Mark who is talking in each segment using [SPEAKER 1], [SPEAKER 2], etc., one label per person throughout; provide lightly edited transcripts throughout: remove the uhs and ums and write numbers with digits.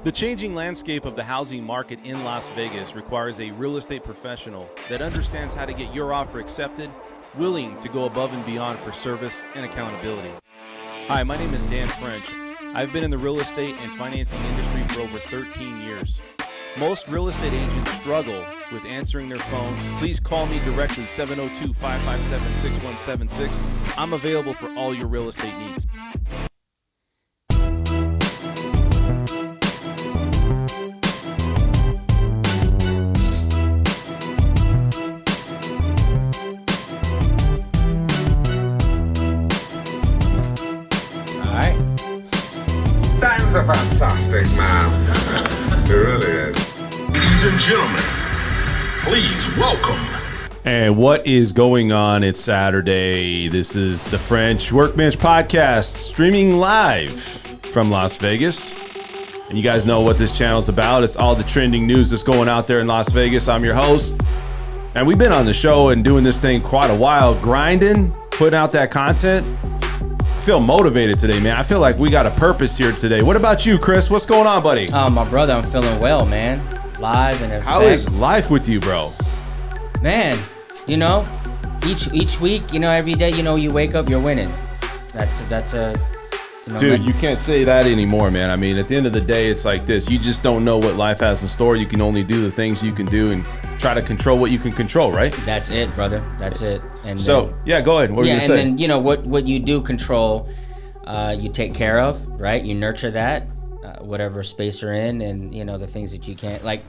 [SPEAKER 1] The changing landscape of the housing market in Las Vegas requires a real estate professional that understands how to get your offer accepted, willing to go above and beyond for service and accountability. Hi, my name is Dan French. I've been in the real estate and financing industry for over 13 years. Most real estate agents struggle with answering their phone. Please call me directly, 702-557-6176. I'm available for all your real estate needs.
[SPEAKER 2] Dan's a fantastic man. He really is.
[SPEAKER 3] Ladies and gentlemen, please welcome.
[SPEAKER 1] And what is going on? It's Saturday. This is the French Workbench Podcast, streaming live from Las Vegas. And you guys know what this channel is about. It's all the trending news that's going out there in Las Vegas. I'm your host. And we've been on the show and doing this thing quite a while, grinding, putting out that content. Feel motivated today, man. I feel like we got a purpose here today. What about you, Chris? What's going on, buddy?
[SPEAKER 4] My brother, I'm feeling well, man. Live and effect.
[SPEAKER 1] How is life with you, bro?
[SPEAKER 4] Man, you know, each week, you know, every day, you know, you wake up, you're winning. That's a you know,
[SPEAKER 1] dude, you can't say that anymore, man. I mean, at the end of the day, it's like this. You just don't know what life has in store. You can only do the things you can do and try to control what you can control, right?
[SPEAKER 4] That's it, brother. That's it. And
[SPEAKER 1] so,
[SPEAKER 4] then,
[SPEAKER 1] yeah, go ahead. What were you gonna say?
[SPEAKER 4] And then, you know, what you do control, you take care of, right? You nurture that, whatever space you're in, and you know the things that you can't, like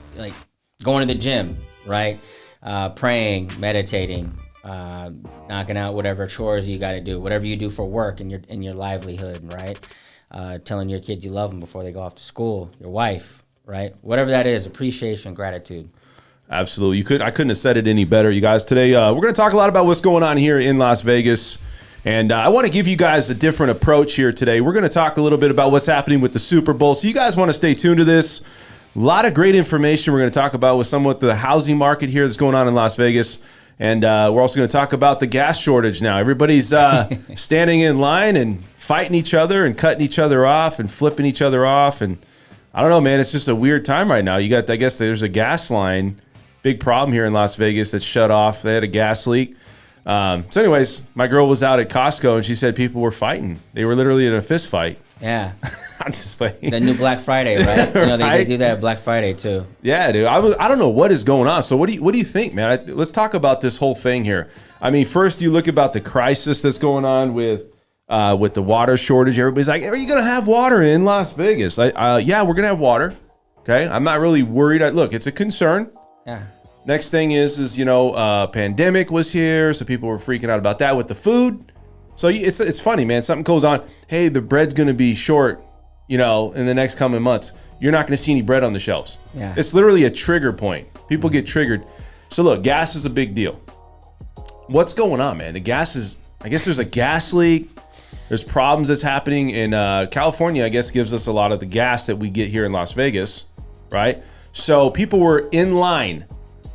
[SPEAKER 4] going to the gym, right? Praying, meditating, knocking out whatever chores you got to do, whatever you do for work and your livelihood, right? Telling your kids you love them before they go off to school, your wife, right? Whatever that is, appreciation, gratitude.
[SPEAKER 1] Absolutely. I couldn't have said it any better, you guys. Today, we're going to talk a lot about what's going on here in Las Vegas. And I want to give you guys a different approach here today. We're going to talk a little bit about what's happening with the Super Bowl. So you guys want to stay tuned to this. A lot of great information we're going to talk about with somewhat the housing market here that's going on in Las Vegas. And we're also going to talk about the gas shortage now. Everybody's standing in line and fighting each other and cutting each other off and flipping each other off. And I don't know, man, it's just a weird time right now. You got, I guess there's a gas line. Big problem here in Las Vegas that's shut off. They had a gas leak. So anyways, my girl was out at Costco and she said people were fighting. They were literally in a fist fight.
[SPEAKER 4] Yeah.
[SPEAKER 1] I'm just playing.
[SPEAKER 4] The new Black Friday, right? You know, they
[SPEAKER 1] Right?
[SPEAKER 4] do that at Black Friday too.
[SPEAKER 1] Yeah, dude. I don't know what is going on. So what do you think, man? Let's talk about this whole thing here. I mean, first you look about the crisis that's going on with the water shortage. Everybody's like, are you going to have water in Las Vegas? Yeah, we're going to have water. Okay. I'm not really worried. Look, it's a concern.
[SPEAKER 4] Yeah.
[SPEAKER 1] Next thing is you know, pandemic was here, so people were freaking out about that with the food. So it's funny, man. Something goes on. Hey, the bread's going to be short, you know, in the next coming months. You're not going to see any bread on the shelves.
[SPEAKER 4] Yeah.
[SPEAKER 1] It's literally a trigger point. People get triggered. So look, gas is a big deal. What's going on, man? The gas is, I guess there's a gas leak. There's problems that's happening in California, I guess gives us a lot of the gas that we get here in Las Vegas, right? So people were in line.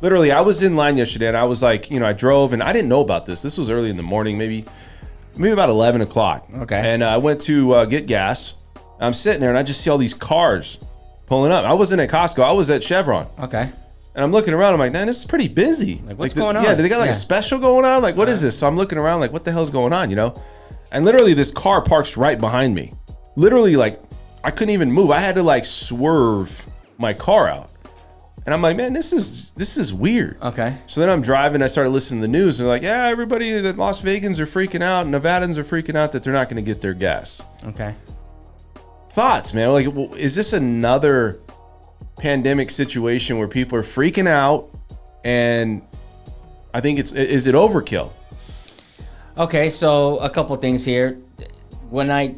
[SPEAKER 1] Literally, I was in line yesterday and I was like, you know, I drove and I didn't know about this. This was early in the morning, maybe about 11 o'clock.
[SPEAKER 4] Okay.
[SPEAKER 1] And I went to get gas. I'm sitting there and I just see all these cars pulling up. I wasn't at Costco. I was at Chevron.
[SPEAKER 4] Okay.
[SPEAKER 1] And I'm looking around. I'm like, man, this is pretty busy.
[SPEAKER 4] Like, what's going on?
[SPEAKER 1] Yeah, they got like a special going on? Like, what is this? So I'm looking around like, what the hell's going on, you know? And literally this car parks right behind me. Literally, like, I couldn't even move. I had to like swerve my car out. And I'm like, man, this is weird.
[SPEAKER 4] Okay.
[SPEAKER 1] So then I'm driving. I started listening to the news. And they're like, yeah, everybody, the Las Vegans are freaking out. Nevadans are freaking out that they're not going to get their gas.
[SPEAKER 4] Okay.
[SPEAKER 1] Thoughts, man? Like, is this another pandemic situation where people are freaking out? And I think is it overkill?
[SPEAKER 4] Okay, so a couple things here. The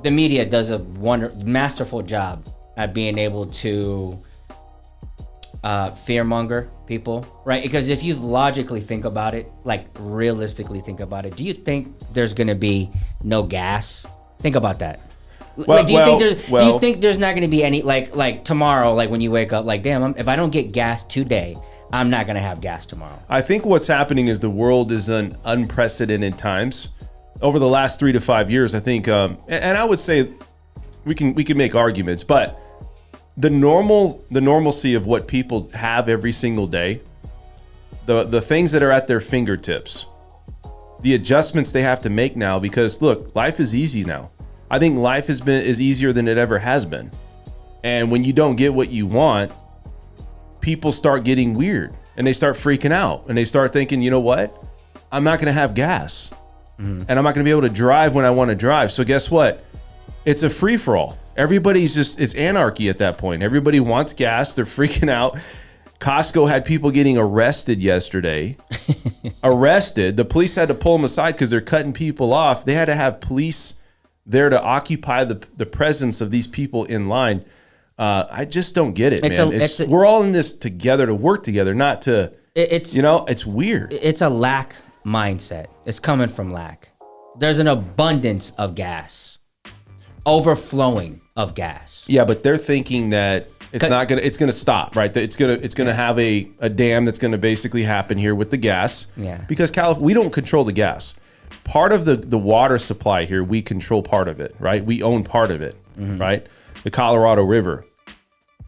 [SPEAKER 4] media does a masterful job at being able to fearmonger people, right? Because if you logically think about it, like realistically think about it, do you think there's going to be no gas? Think about that.
[SPEAKER 1] Well,
[SPEAKER 4] do you think there's not going to be any like tomorrow, like when you wake up, like damn, if I don't get gas today, I'm not going to have gas tomorrow.
[SPEAKER 1] I think what's happening is the world is in unprecedented times. Over the last 3 to 5 years, I think, and I would say we can make arguments, but the normalcy of what people have every single day, the things that are at their fingertips, the adjustments they have to make now, because look, life is easy now. I think life is easier than it ever has been. And when you don't get what you want, people start getting weird and they start freaking out and they start thinking, you know what? I'm not going to have gas and I'm not going to be able to drive when I want to drive. So guess what? It's a free for all. It's anarchy at that point. Everybody wants gas. They're freaking out. Costco had people getting arrested yesterday. Arrested. The police had to pull them aside because they're cutting people off. They had to have police there to occupy the presence of these people in line. I just don't get it, man. We're all in this together to work together, not to, it's weird.
[SPEAKER 4] It's a lack mindset. It's coming from lack. There's an abundance of gas, overflowing of gas.
[SPEAKER 1] Yeah, but they're thinking that it's going to stop, right? That it's going to have a dam that's going to basically happen here with the gas.
[SPEAKER 4] Yeah.
[SPEAKER 1] Because we don't control the gas. Part of the water supply here, we control part of it, right? We own part of it, right? The Colorado River.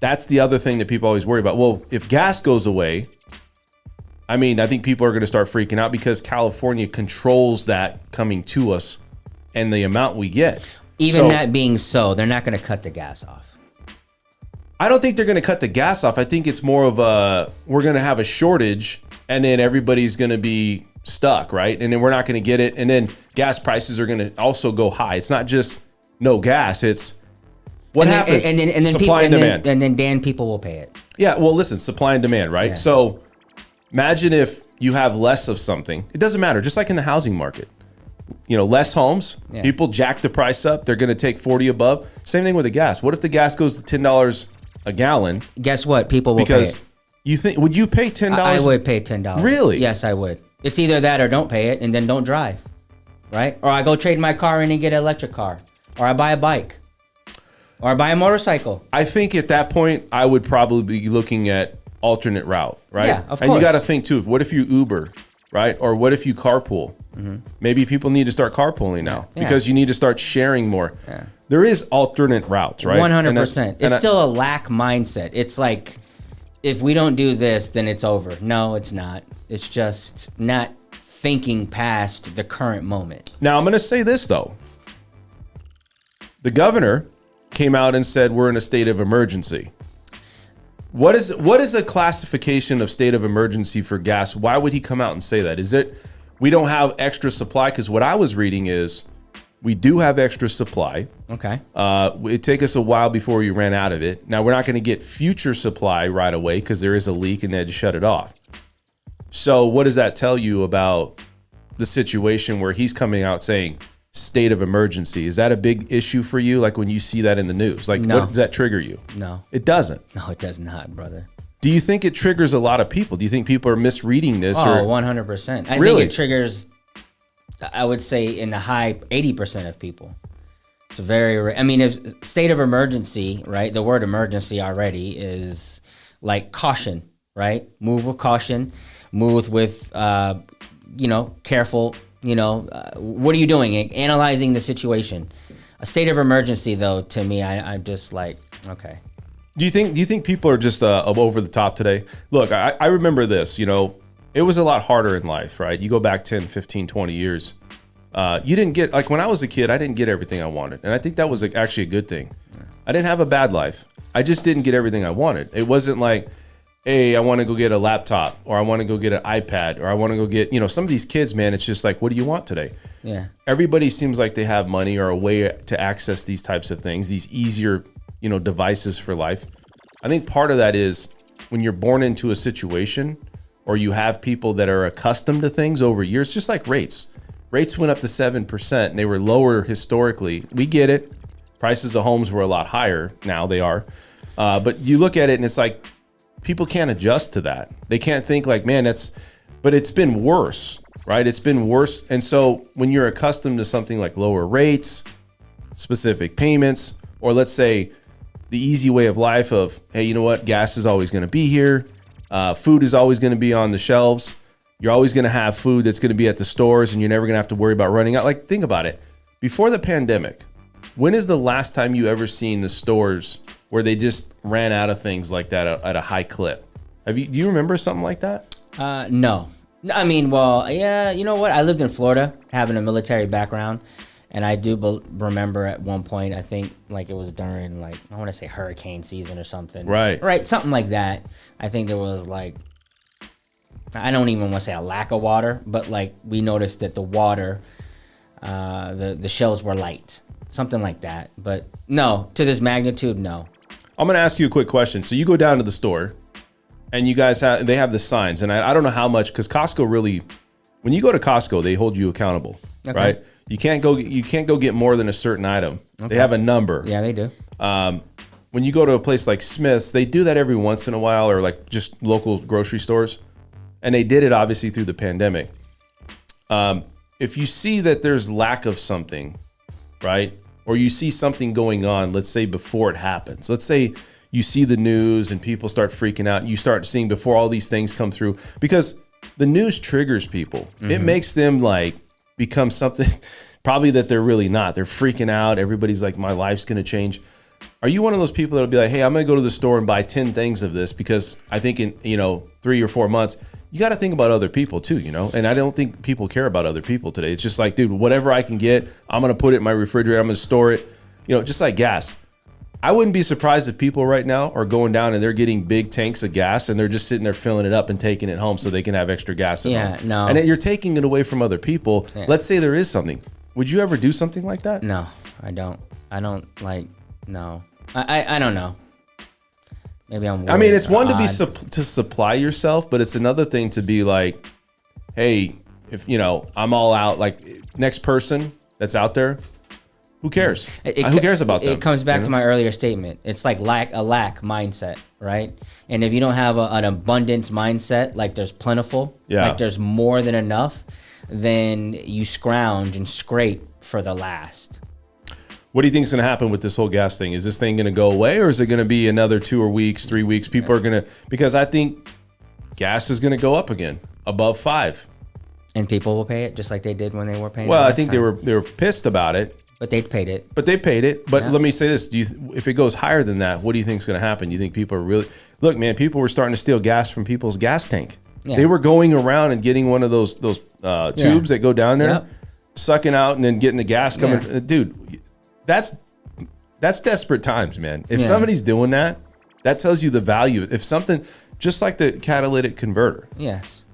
[SPEAKER 1] That's the other thing that people always worry about. Well, if gas goes away, I think people are going to start freaking out because California controls that coming to us and the amount we get.
[SPEAKER 4] Even that being so, they're not going to cut the gas off.
[SPEAKER 1] I don't think they're going to cut the gas off. I think it's more of we're going to have a shortage and then everybody's going to be stuck, right? And then we're not going to get it. And then gas prices are going to also go high. It's not just no gas. It's what happens?
[SPEAKER 4] And then
[SPEAKER 1] supply and demand.
[SPEAKER 4] And then people will pay it.
[SPEAKER 1] Yeah. Well, listen, supply and demand, right?
[SPEAKER 4] Yeah.
[SPEAKER 1] So imagine if you have less of something. It doesn't matter. Just like in the housing market, less homes, people jack the price up. They're going to take 40 above. Same thing with the gas. What if the gas goes to $10 a gallon?
[SPEAKER 4] Guess what? People will pay it.
[SPEAKER 1] Would you pay $10?
[SPEAKER 4] I would pay $10.
[SPEAKER 1] Really?
[SPEAKER 4] Yes, I would. It's either that or don't pay it and then don't drive, right? Or I go trade my car in and get an electric car, or I buy a bike, or I buy a motorcycle.
[SPEAKER 1] I think at that point, I would probably be looking at alternate route, right?
[SPEAKER 4] Yeah, of course.
[SPEAKER 1] And you got to think too, what if you Uber, right? Or what if you carpool? Maybe people need to start carpooling now because you need to start sharing more. Yeah. There is alternate routes, right?
[SPEAKER 4] 100%. It's still a lack mindset. It's like, if we don't do this, then it's over. No, it's not. It's just not thinking past the current moment.
[SPEAKER 1] Now, I'm going to say this, though. The governor came out and said we're in a state of emergency. What is a classification of state of emergency for gas? Why would he come out and say that? Is it we don't have extra supply? Because what I was reading is we do have extra supply.
[SPEAKER 4] Okay.
[SPEAKER 1] It take us a while before we ran out of it. Now, we're not going to get future supply right away because there is a leak and they had to shut it off. So what does that tell you about the situation where he's coming out saying state of emergency? Is that a big issue for you? Like when you see that in the news, like
[SPEAKER 4] No.
[SPEAKER 1] what does that trigger you?
[SPEAKER 4] No.
[SPEAKER 1] It doesn't.
[SPEAKER 4] No, it does not, brother.
[SPEAKER 1] Do you think it triggers a lot of people? Do you think people are misreading this?
[SPEAKER 4] Oh,
[SPEAKER 1] or
[SPEAKER 4] 100%. I
[SPEAKER 1] Really?
[SPEAKER 4] think it triggers, I would say, in the high 80% of people. It's very, if state of emergency, right? The word emergency already is like caution, right? Move with caution, move with, careful, what are you doing? Analyzing the situation. A state of emergency, though, to me, I'm just like, okay.
[SPEAKER 1] Do you think people are just over the top today? Look, I remember this, it was a lot harder in life, right? You go back 10, 15, 20 years. You didn't get, like when I was a kid, I didn't get everything I wanted. And I think that was actually a good thing. I didn't have a bad life. I just didn't get everything I wanted. It wasn't like, hey, I want to go get a laptop, or I want to go get an iPad, or I want to go get, some of these kids, man, it's just like, what do you want today?
[SPEAKER 4] Yeah.
[SPEAKER 1] Everybody seems like they have money or a way to access these types of things, these easier, devices for life. I think part of that is when you're born into a situation or you have people that are accustomed to things over years, just like rates. Rates went up to 7% and they were lower historically. We get it. Prices of homes were a lot higher. Now they are. But you look at it and it's like people can't adjust to that. They can't think like, man, but it's been worse, right? It's been worse. And so when you're accustomed to something like lower rates, specific payments, or let's say the easy way of life of, hey, you know what? Gas is always going to be here. Food is always going to be on the shelves. You're always going to have food that's going to be at the stores and you're never going to have to worry about running out. Like, think about it. Before the pandemic, when is the last time you ever seen the stores where they just ran out of things like that at a high clip. Do you remember something like that?
[SPEAKER 4] No. I mean, well, yeah, you know what? I lived in Florida, having a military background, and I do remember at one point, I think, like, it was during, like, I want to say hurricane season or something. Right, something like that. I think there was, like, I don't even want to say a lack of water, but, like, we noticed that the water, the shelves were light. Something like that. But, no, to this magnitude, no.
[SPEAKER 1] I'm going to ask you a quick question. So you go down to the store, and you guys they have the signs, and I don't know how much, because Costco really, when you go to Costco, they hold you accountable, right? You can't go get more than a certain item. They have a number.
[SPEAKER 4] Yeah, they do.
[SPEAKER 1] When you go to a place like Smith's, they do that every once in a while, or like just local grocery stores, and they did it obviously through the pandemic. If you see that there's lack of something, right, or you see something going on, let's say before it happens, let's say you see the news and people start freaking out, and you start seeing before all these things come through, because the news triggers people. It makes them like become something probably that they're really not. They're freaking out. Everybody's like, my life's going to change. Are you one of those people that'll be like, hey, I'm going to go to the store and buy 10 things of this, because I think in, 3 or 4 months, you got to think about other people too, and I don't think people care about other people today. It's just like, dude, whatever I can get, I'm going to put it in my refrigerator. I'm going to store it, just like gas. I wouldn't be surprised if people right now are going down and they're getting big tanks of gas, and they're just sitting there filling it up and taking it home so they can have extra gas at home.
[SPEAKER 4] No.
[SPEAKER 1] And you're taking it away from other people. Yeah. Let's say there is something. Would you ever do something like that?
[SPEAKER 4] No, I don't. No. I don't know. Maybe I'm worried.
[SPEAKER 1] I mean, it's one to be to supply yourself, but it's another thing to be like, hey, if, I'm all out, like next person that's out there, who cares? Who cares about them?
[SPEAKER 4] It comes back to my earlier statement. It's like a lack mindset, right? And if you don't have an abundance mindset, like there's plentiful, like there's more than enough, then you scrounge and scrape for the last.
[SPEAKER 1] What do you think is going to happen with this whole gas thing? Is this thing going to go away, or is it going to be another 2 weeks, 3 weeks? People are going to, because I think gas is going to go up again above $5.
[SPEAKER 4] And people will pay it just like they did when they were paying.
[SPEAKER 1] Well, I think they were pissed about it.
[SPEAKER 4] But they paid it.
[SPEAKER 1] But let me say this: if it goes higher than that, what do you think is going to happen? You think people are really look, man? People were starting to steal gas from people's gas tank. Yeah. They were going around and getting one of those tubes that go down there, sucking out and then getting the gas coming. Yeah. Dude, that's desperate times, man. If somebody's doing that, that tells you the value. If something, just like the catalytic converter,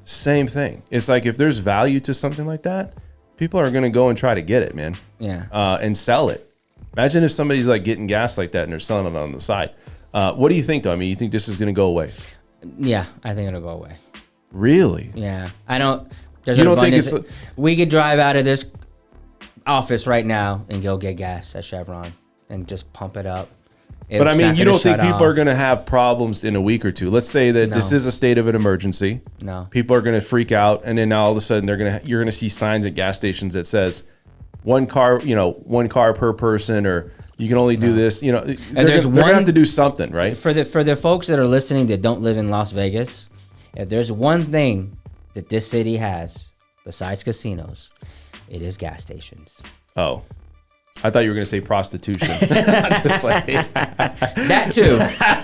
[SPEAKER 1] same thing. It's like if there's value to something like that, people are going to go and try to get it, man. Yeah. And sell it. Imagine if somebody's like getting gas like that and they're selling it on the side. What do you think, though? I mean, you think this is going to go away?
[SPEAKER 4] Yeah, I think it'll go away.
[SPEAKER 1] Really?
[SPEAKER 4] Yeah. I don't. You don't think it's? We could drive out of this office right now and go get gas at Chevron and just pump it up.
[SPEAKER 1] But I mean, you don't think people are going to have problems in a week or two? Let's say that this is a state of an emergency.
[SPEAKER 4] No.
[SPEAKER 1] People are going to freak out, and then now all of a sudden you're going to see signs at gas stations that says one car per person, or you can only do this. They're going to have to do something, right?
[SPEAKER 4] For the folks that are listening that don't live in Las Vegas, if there's one thing that this city has besides casinos, it is gas stations.
[SPEAKER 1] Oh. I thought you were going to say prostitution. Just like,
[SPEAKER 4] that too.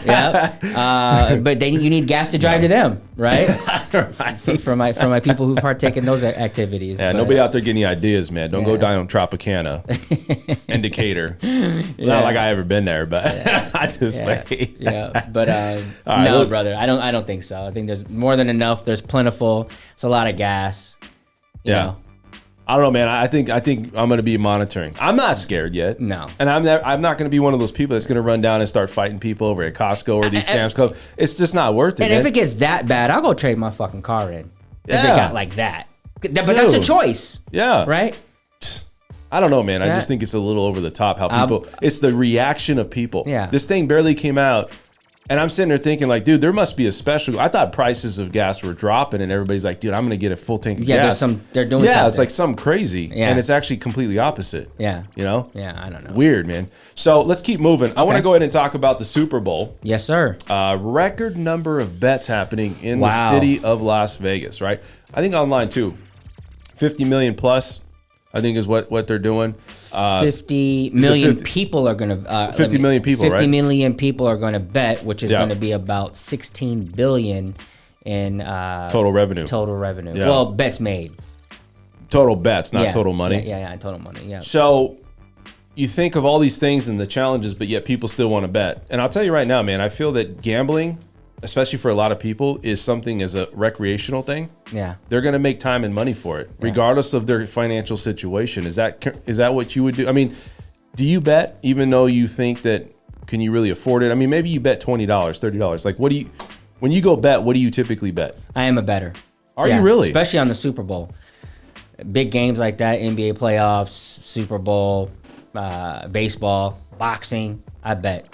[SPEAKER 4] Yeah. But you need gas to drive to them, right? For my people who partake in those activities.
[SPEAKER 1] Yeah, nobody out there getting ideas, man. Don't go down on Tropicana and Decatur. Not like I ever been there, but I just
[SPEAKER 4] no, brother. I don't think so. I think there's more than enough. There's plentiful. It's a lot of gas. You know.
[SPEAKER 1] I don't know, man. I think I'm going to be monitoring. I'm not scared yet.
[SPEAKER 4] No.
[SPEAKER 1] And I'm not going to be one of those people that's going to run down and start fighting people over at Costco or these Sam's Club. It's just not worth it.
[SPEAKER 4] And if it gets that bad, I'll go trade my fucking car in. If it got like that. But that's a choice.
[SPEAKER 1] Yeah.
[SPEAKER 4] Right?
[SPEAKER 1] I don't know, man. I just think it's a little over the top how people, it's the reaction of people.
[SPEAKER 4] Yeah.
[SPEAKER 1] This thing barely came out. And I'm sitting there thinking, like, dude, there must be a special. I thought prices of gas were dropping, and everybody's like, dude, I'm going to get a full tank of gas.
[SPEAKER 4] They're doing something.
[SPEAKER 1] Yeah, it's like something crazy. Yeah. And it's actually completely opposite.
[SPEAKER 4] Yeah.
[SPEAKER 1] You know?
[SPEAKER 4] Yeah, I don't know.
[SPEAKER 1] Weird, man. So let's keep moving. Okay. I want to go ahead and talk about the Super Bowl.
[SPEAKER 4] Yes, sir.
[SPEAKER 1] Record number of bets happening in the city of Las Vegas, right? I think online, too. 50 million plus. I think is what they're doing.
[SPEAKER 4] 50 million people are going to
[SPEAKER 1] 50 million people,
[SPEAKER 4] 50
[SPEAKER 1] right?
[SPEAKER 4] million people are going to bet, which is
[SPEAKER 1] Yeah.
[SPEAKER 4] going to be about 16 billion in
[SPEAKER 1] Total revenue.
[SPEAKER 4] Total revenue.
[SPEAKER 1] Yeah.
[SPEAKER 4] Well, bets made.
[SPEAKER 1] Total bets, not
[SPEAKER 4] Yeah.
[SPEAKER 1] total money.
[SPEAKER 4] Yeah, total money. Yeah.
[SPEAKER 1] So you think of all these things and the challenges, but yet people still want to bet. And I'll tell you right now, man, I feel that gambling, especially for a lot of people, is something as a recreational thing.
[SPEAKER 4] Yeah.
[SPEAKER 1] They're going to make time and money for it, regardless of their financial situation. Is that what you would do? I mean, do you bet even though you think that, can you really afford it? I mean, maybe you bet $20, $30. Like, when you go bet, what do you typically bet?
[SPEAKER 4] I am a bettor.
[SPEAKER 1] Are you really?
[SPEAKER 4] Especially on the Super Bowl. Big games like that, NBA playoffs, Super Bowl, baseball, boxing. I bet.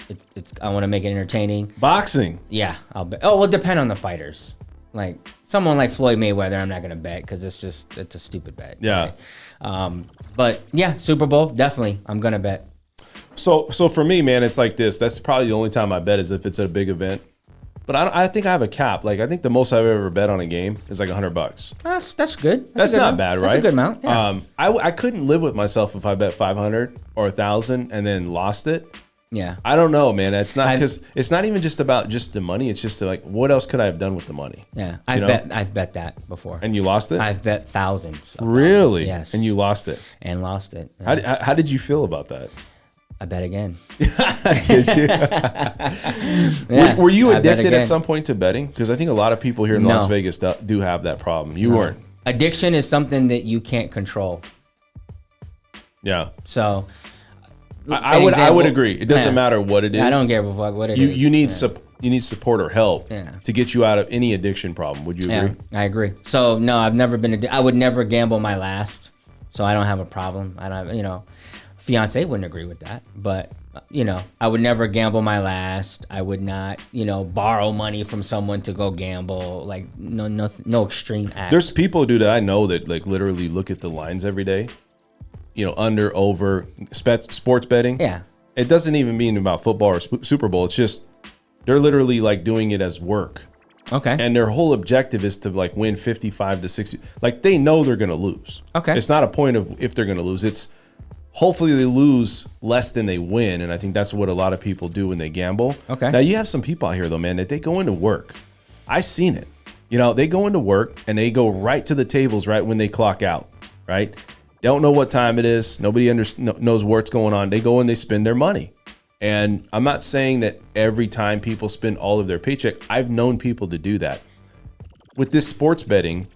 [SPEAKER 4] I want to make it entertaining.
[SPEAKER 1] Boxing.
[SPEAKER 4] Yeah, I'll bet. Oh, well, depend on the fighters. Like someone like Floyd Mayweather, I'm not gonna bet because it's a stupid bet.
[SPEAKER 1] Yeah.
[SPEAKER 4] Right? But yeah, Super Bowl, definitely, I'm gonna bet.
[SPEAKER 1] So for me, man, it's like this. That's probably the only time I bet is if it's a big event. But I think I have a cap. Like, I think the most I've ever bet on a game is like $100.
[SPEAKER 4] That's good.
[SPEAKER 1] That's
[SPEAKER 4] a good
[SPEAKER 1] not
[SPEAKER 4] amount.
[SPEAKER 1] bad, right?
[SPEAKER 4] That's a good amount. Yeah.
[SPEAKER 1] I couldn't live with myself if I bet 500 or 1,000 and then lost it.
[SPEAKER 4] Yeah.
[SPEAKER 1] I don't know, man. It's not because it's not even just about just the money. It's just like, what else could I have done with the money?
[SPEAKER 4] Yeah. I've bet that before.
[SPEAKER 1] And you lost it?
[SPEAKER 4] I've bet thousands.
[SPEAKER 1] Really?
[SPEAKER 4] Yes.
[SPEAKER 1] And you lost it.
[SPEAKER 4] And lost it. Yeah.
[SPEAKER 1] How did you feel about that?
[SPEAKER 4] I bet again.
[SPEAKER 1] Did you?
[SPEAKER 4] Yeah,
[SPEAKER 1] were you
[SPEAKER 4] I bet
[SPEAKER 1] addicted
[SPEAKER 4] again.
[SPEAKER 1] at some point to betting? Because I think a lot of people here in Las Vegas do have that problem. You weren't.
[SPEAKER 4] Addiction is something that you can't control.
[SPEAKER 1] Yeah.
[SPEAKER 4] So
[SPEAKER 1] I would agree. It doesn't matter what it is.
[SPEAKER 4] I don't give a fuck what it is.
[SPEAKER 1] You need you need support or help
[SPEAKER 4] Yeah.
[SPEAKER 1] to get you out of any addiction problem. Would you agree?
[SPEAKER 4] I agree. So no, I've never been. I would never gamble my last. So I don't have a problem. I don't. Fiance wouldn't agree with that. But I would never gamble my last. I would not. Borrow money from someone to go gamble. Like no extreme acts.
[SPEAKER 1] There's people, dude, that I know that like literally look at the lines every day. Under, over, sports betting.
[SPEAKER 4] Yeah.
[SPEAKER 1] It doesn't even mean about football or Super Bowl. It's just they're literally like doing it as work.
[SPEAKER 4] Okay.
[SPEAKER 1] And their whole objective is to like win 55 to 60. Like they know they're going to lose.
[SPEAKER 4] Okay.
[SPEAKER 1] It's not a point of if they're going to lose. It's hopefully they lose less than they win. And I think that's what a lot of people do when they gamble.
[SPEAKER 4] Okay.
[SPEAKER 1] Now you have some people out here though, man, that they go into work. I've seen it. They go into work and they go right to the tables right when they clock out, right? Don't know what time it is. Nobody knows what's going on. They go and they spend their money. And I'm not saying that every time people spend all of their paycheck. I've known people to do that. With this sports betting,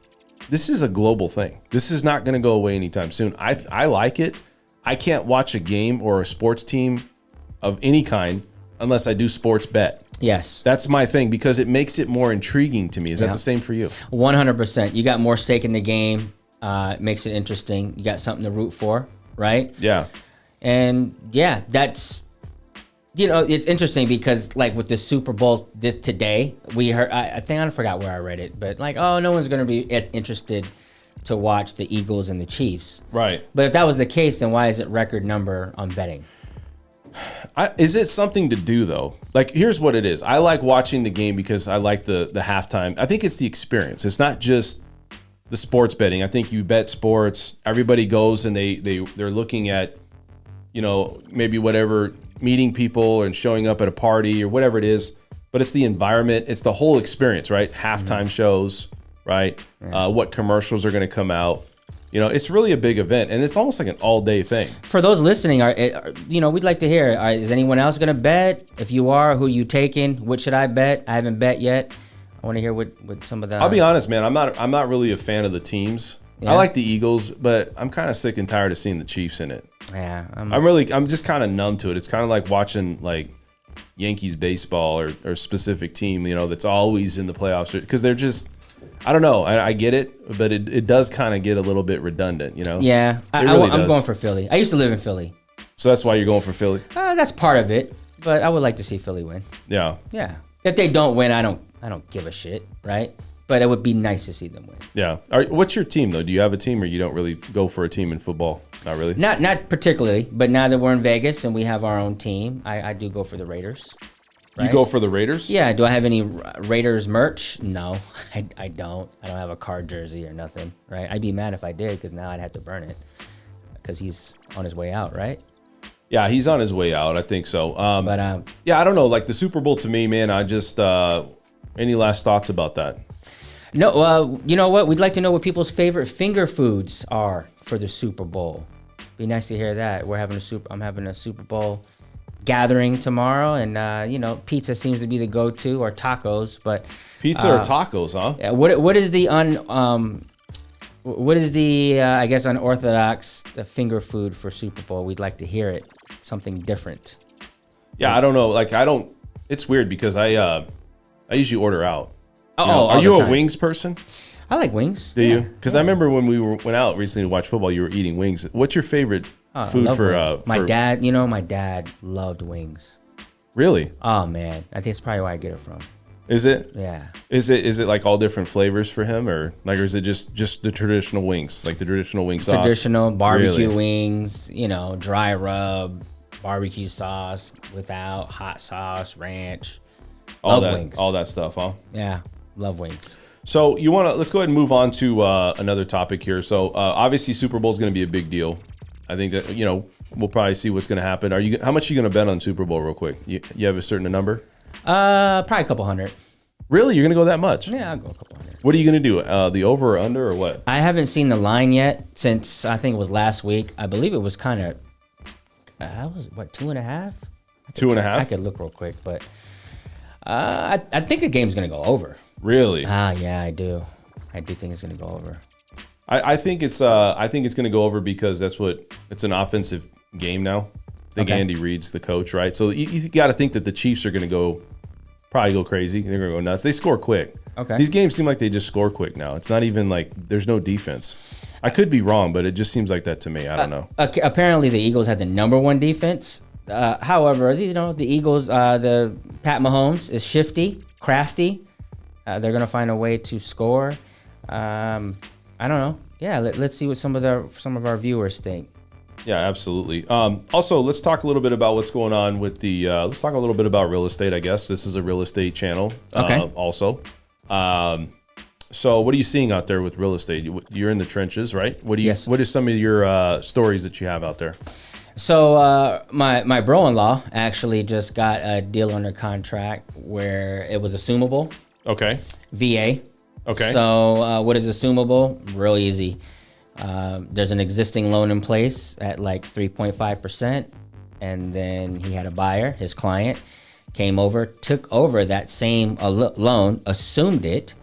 [SPEAKER 1] this is a global thing. This is not going to go away anytime soon. I like it. I can't watch a game or a sports team of any kind unless I do sports bet.
[SPEAKER 4] Yes.
[SPEAKER 1] That's my thing because it makes it more intriguing to me. Is that the same for you?
[SPEAKER 4] 100%. You got more stake in the game. It makes it interesting. You got something to root for, right?
[SPEAKER 1] Yeah.
[SPEAKER 4] And yeah, that's it's interesting because like with the Super Bowl today, we heard I think I forgot where I read it, but like, oh, no one's gonna be as interested to watch the Eagles and the Chiefs.
[SPEAKER 1] Right.
[SPEAKER 4] But if that was the case, then why is it record number on betting?
[SPEAKER 1] Is it something to do though? Like, here's what it is. I like watching the game because I like the halftime. I think it's the experience. It's not just the sports betting. I think you bet sports. Everybody goes and they're looking at, maybe whatever, meeting people and showing up at a party or whatever it is. But it's the environment. It's the whole experience, right? Halftime shows, right? What commercials are going to come out. It's really a big event, and it's almost like an all-day thing.
[SPEAKER 4] For those listening, we'd like to hear, is anyone else going to bet? If you are, who you taking? What should I bet? I haven't bet yet. I want to hear what some of the...
[SPEAKER 1] I'll be honest, man. I'm not really a fan of the teams. Yeah. I like the Eagles, but I'm kind of sick and tired of seeing the Chiefs in it.
[SPEAKER 4] Yeah.
[SPEAKER 1] I'm just kind of numb to it. It's kind of like watching like Yankees baseball or specific team, that's always in the playoffs because they're just... I don't know. I get it, but it does kind of get a little bit redundant,
[SPEAKER 4] Yeah, I'm going for Philly. I used to live in Philly.
[SPEAKER 1] So that's why you're going for Philly?
[SPEAKER 4] That's part of it, but I would like to see Philly win.
[SPEAKER 1] Yeah.
[SPEAKER 4] Yeah. If they don't win, I don't give a shit, right? But it would be nice to see them win.
[SPEAKER 1] Yeah. What's your team, though? Do you have a team or you don't really go for a team in football? Not really?
[SPEAKER 4] Not particularly, but now that we're in Vegas and we have our own team, I do go for the Raiders. Right?
[SPEAKER 1] You go for the Raiders?
[SPEAKER 4] Yeah. Do I have any Raiders merch? No, I don't. I don't have a card jersey or nothing, right? I'd be mad if I did because now I'd have to burn it. because he's on his way out, right?
[SPEAKER 1] Yeah, he's on his way out. I think so.
[SPEAKER 4] But
[SPEAKER 1] yeah, I don't know. Like the Super Bowl to me, man. I just any last thoughts about that?
[SPEAKER 4] No. You know what? We'd like to know what people's favorite finger foods are for the Super Bowl. Be nice to hear that. I'm having a Super Bowl gathering tomorrow, and you know, pizza seems to be the go-to, or tacos. But
[SPEAKER 1] Pizza or tacos, huh?
[SPEAKER 4] yeah, what is the I guess unorthodox finger food for Super Bowl? We'd like to hear it. Something different.
[SPEAKER 1] Yeah, I don't know. Like it's weird because I usually order out.
[SPEAKER 4] Oh,
[SPEAKER 1] You know,
[SPEAKER 4] all
[SPEAKER 1] are
[SPEAKER 4] the
[SPEAKER 1] you a
[SPEAKER 4] time.
[SPEAKER 1] wings person?
[SPEAKER 4] I like wings.
[SPEAKER 1] Do you? Because I remember when we went out recently to watch football, you were eating wings. What's your favorite
[SPEAKER 4] I
[SPEAKER 1] food
[SPEAKER 4] love
[SPEAKER 1] for?
[SPEAKER 4] wings. My dad. You know, my dad loved wings.
[SPEAKER 1] Really?
[SPEAKER 4] Oh man, I think it's probably where I get it from.
[SPEAKER 1] Is it?
[SPEAKER 4] Yeah.
[SPEAKER 1] Is it like all different flavors for him, or is it just the traditional wings, like the traditional wing sauce?
[SPEAKER 4] Traditional barbecue
[SPEAKER 1] Really?
[SPEAKER 4] wings, you know, dry rub, barbecue sauce without hot sauce, ranch.
[SPEAKER 1] All
[SPEAKER 4] Love
[SPEAKER 1] that,
[SPEAKER 4] wings.
[SPEAKER 1] all that stuff, huh?
[SPEAKER 4] Yeah, love wings.
[SPEAKER 1] So let's go ahead and move on to another topic here. So obviously Super Bowl is going to be a big deal. I think that, you know, we'll probably see what's going to happen. How much are you going to bet on Super Bowl real quick? You have a certain number?
[SPEAKER 4] Probably a couple hundred.
[SPEAKER 1] Really? You're going to go that much?
[SPEAKER 4] Yeah, I'll go a couple hundred.
[SPEAKER 1] What are you going to do? The over or under or what?
[SPEAKER 4] I haven't seen the line yet since I think it was last week. I believe it was kind of, was what, 2.5?
[SPEAKER 1] 2.5?
[SPEAKER 4] I could look real quick, but I think the game's gonna go over.
[SPEAKER 1] Really?
[SPEAKER 4] Yeah, I do. I do think it's gonna go over.
[SPEAKER 1] I think it's going to go over because it's an offensive game now. I think
[SPEAKER 4] Okay.
[SPEAKER 1] Andy Reid's the coach, right? So you got to think that the Chiefs are going to probably go crazy. They're going to go nuts. They score quick.
[SPEAKER 4] Okay.
[SPEAKER 1] These games seem like they just score quick now. It's not even like there's no defense. I could be wrong, but it just seems like that to me. I don't know.
[SPEAKER 4] Apparently, the Eagles had the #1 defense. However, you know, the Eagles, the Pat Mahomes is shifty, crafty. They're gonna find a way to score. I don't know. Yeah, let's see what some of our viewers think.
[SPEAKER 1] Yeah, absolutely. Also, let's talk a little bit about what's going on with let's talk a little bit about real estate, I guess. This is a real estate channel
[SPEAKER 4] Okay.
[SPEAKER 1] Also. So what are you seeing out there with real estate? You're in the trenches, right?
[SPEAKER 4] Yes.
[SPEAKER 1] What are some of your stories that you have out there?
[SPEAKER 4] So my bro-in-law actually just got a deal under contract where it was assumable
[SPEAKER 1] Okay.
[SPEAKER 4] VA.
[SPEAKER 1] Okay.
[SPEAKER 4] So what is assumable? Real easy. There's an existing loan in place at like 3.5%, and then he had a buyer, his client, came over, took over that same loan, assumed it,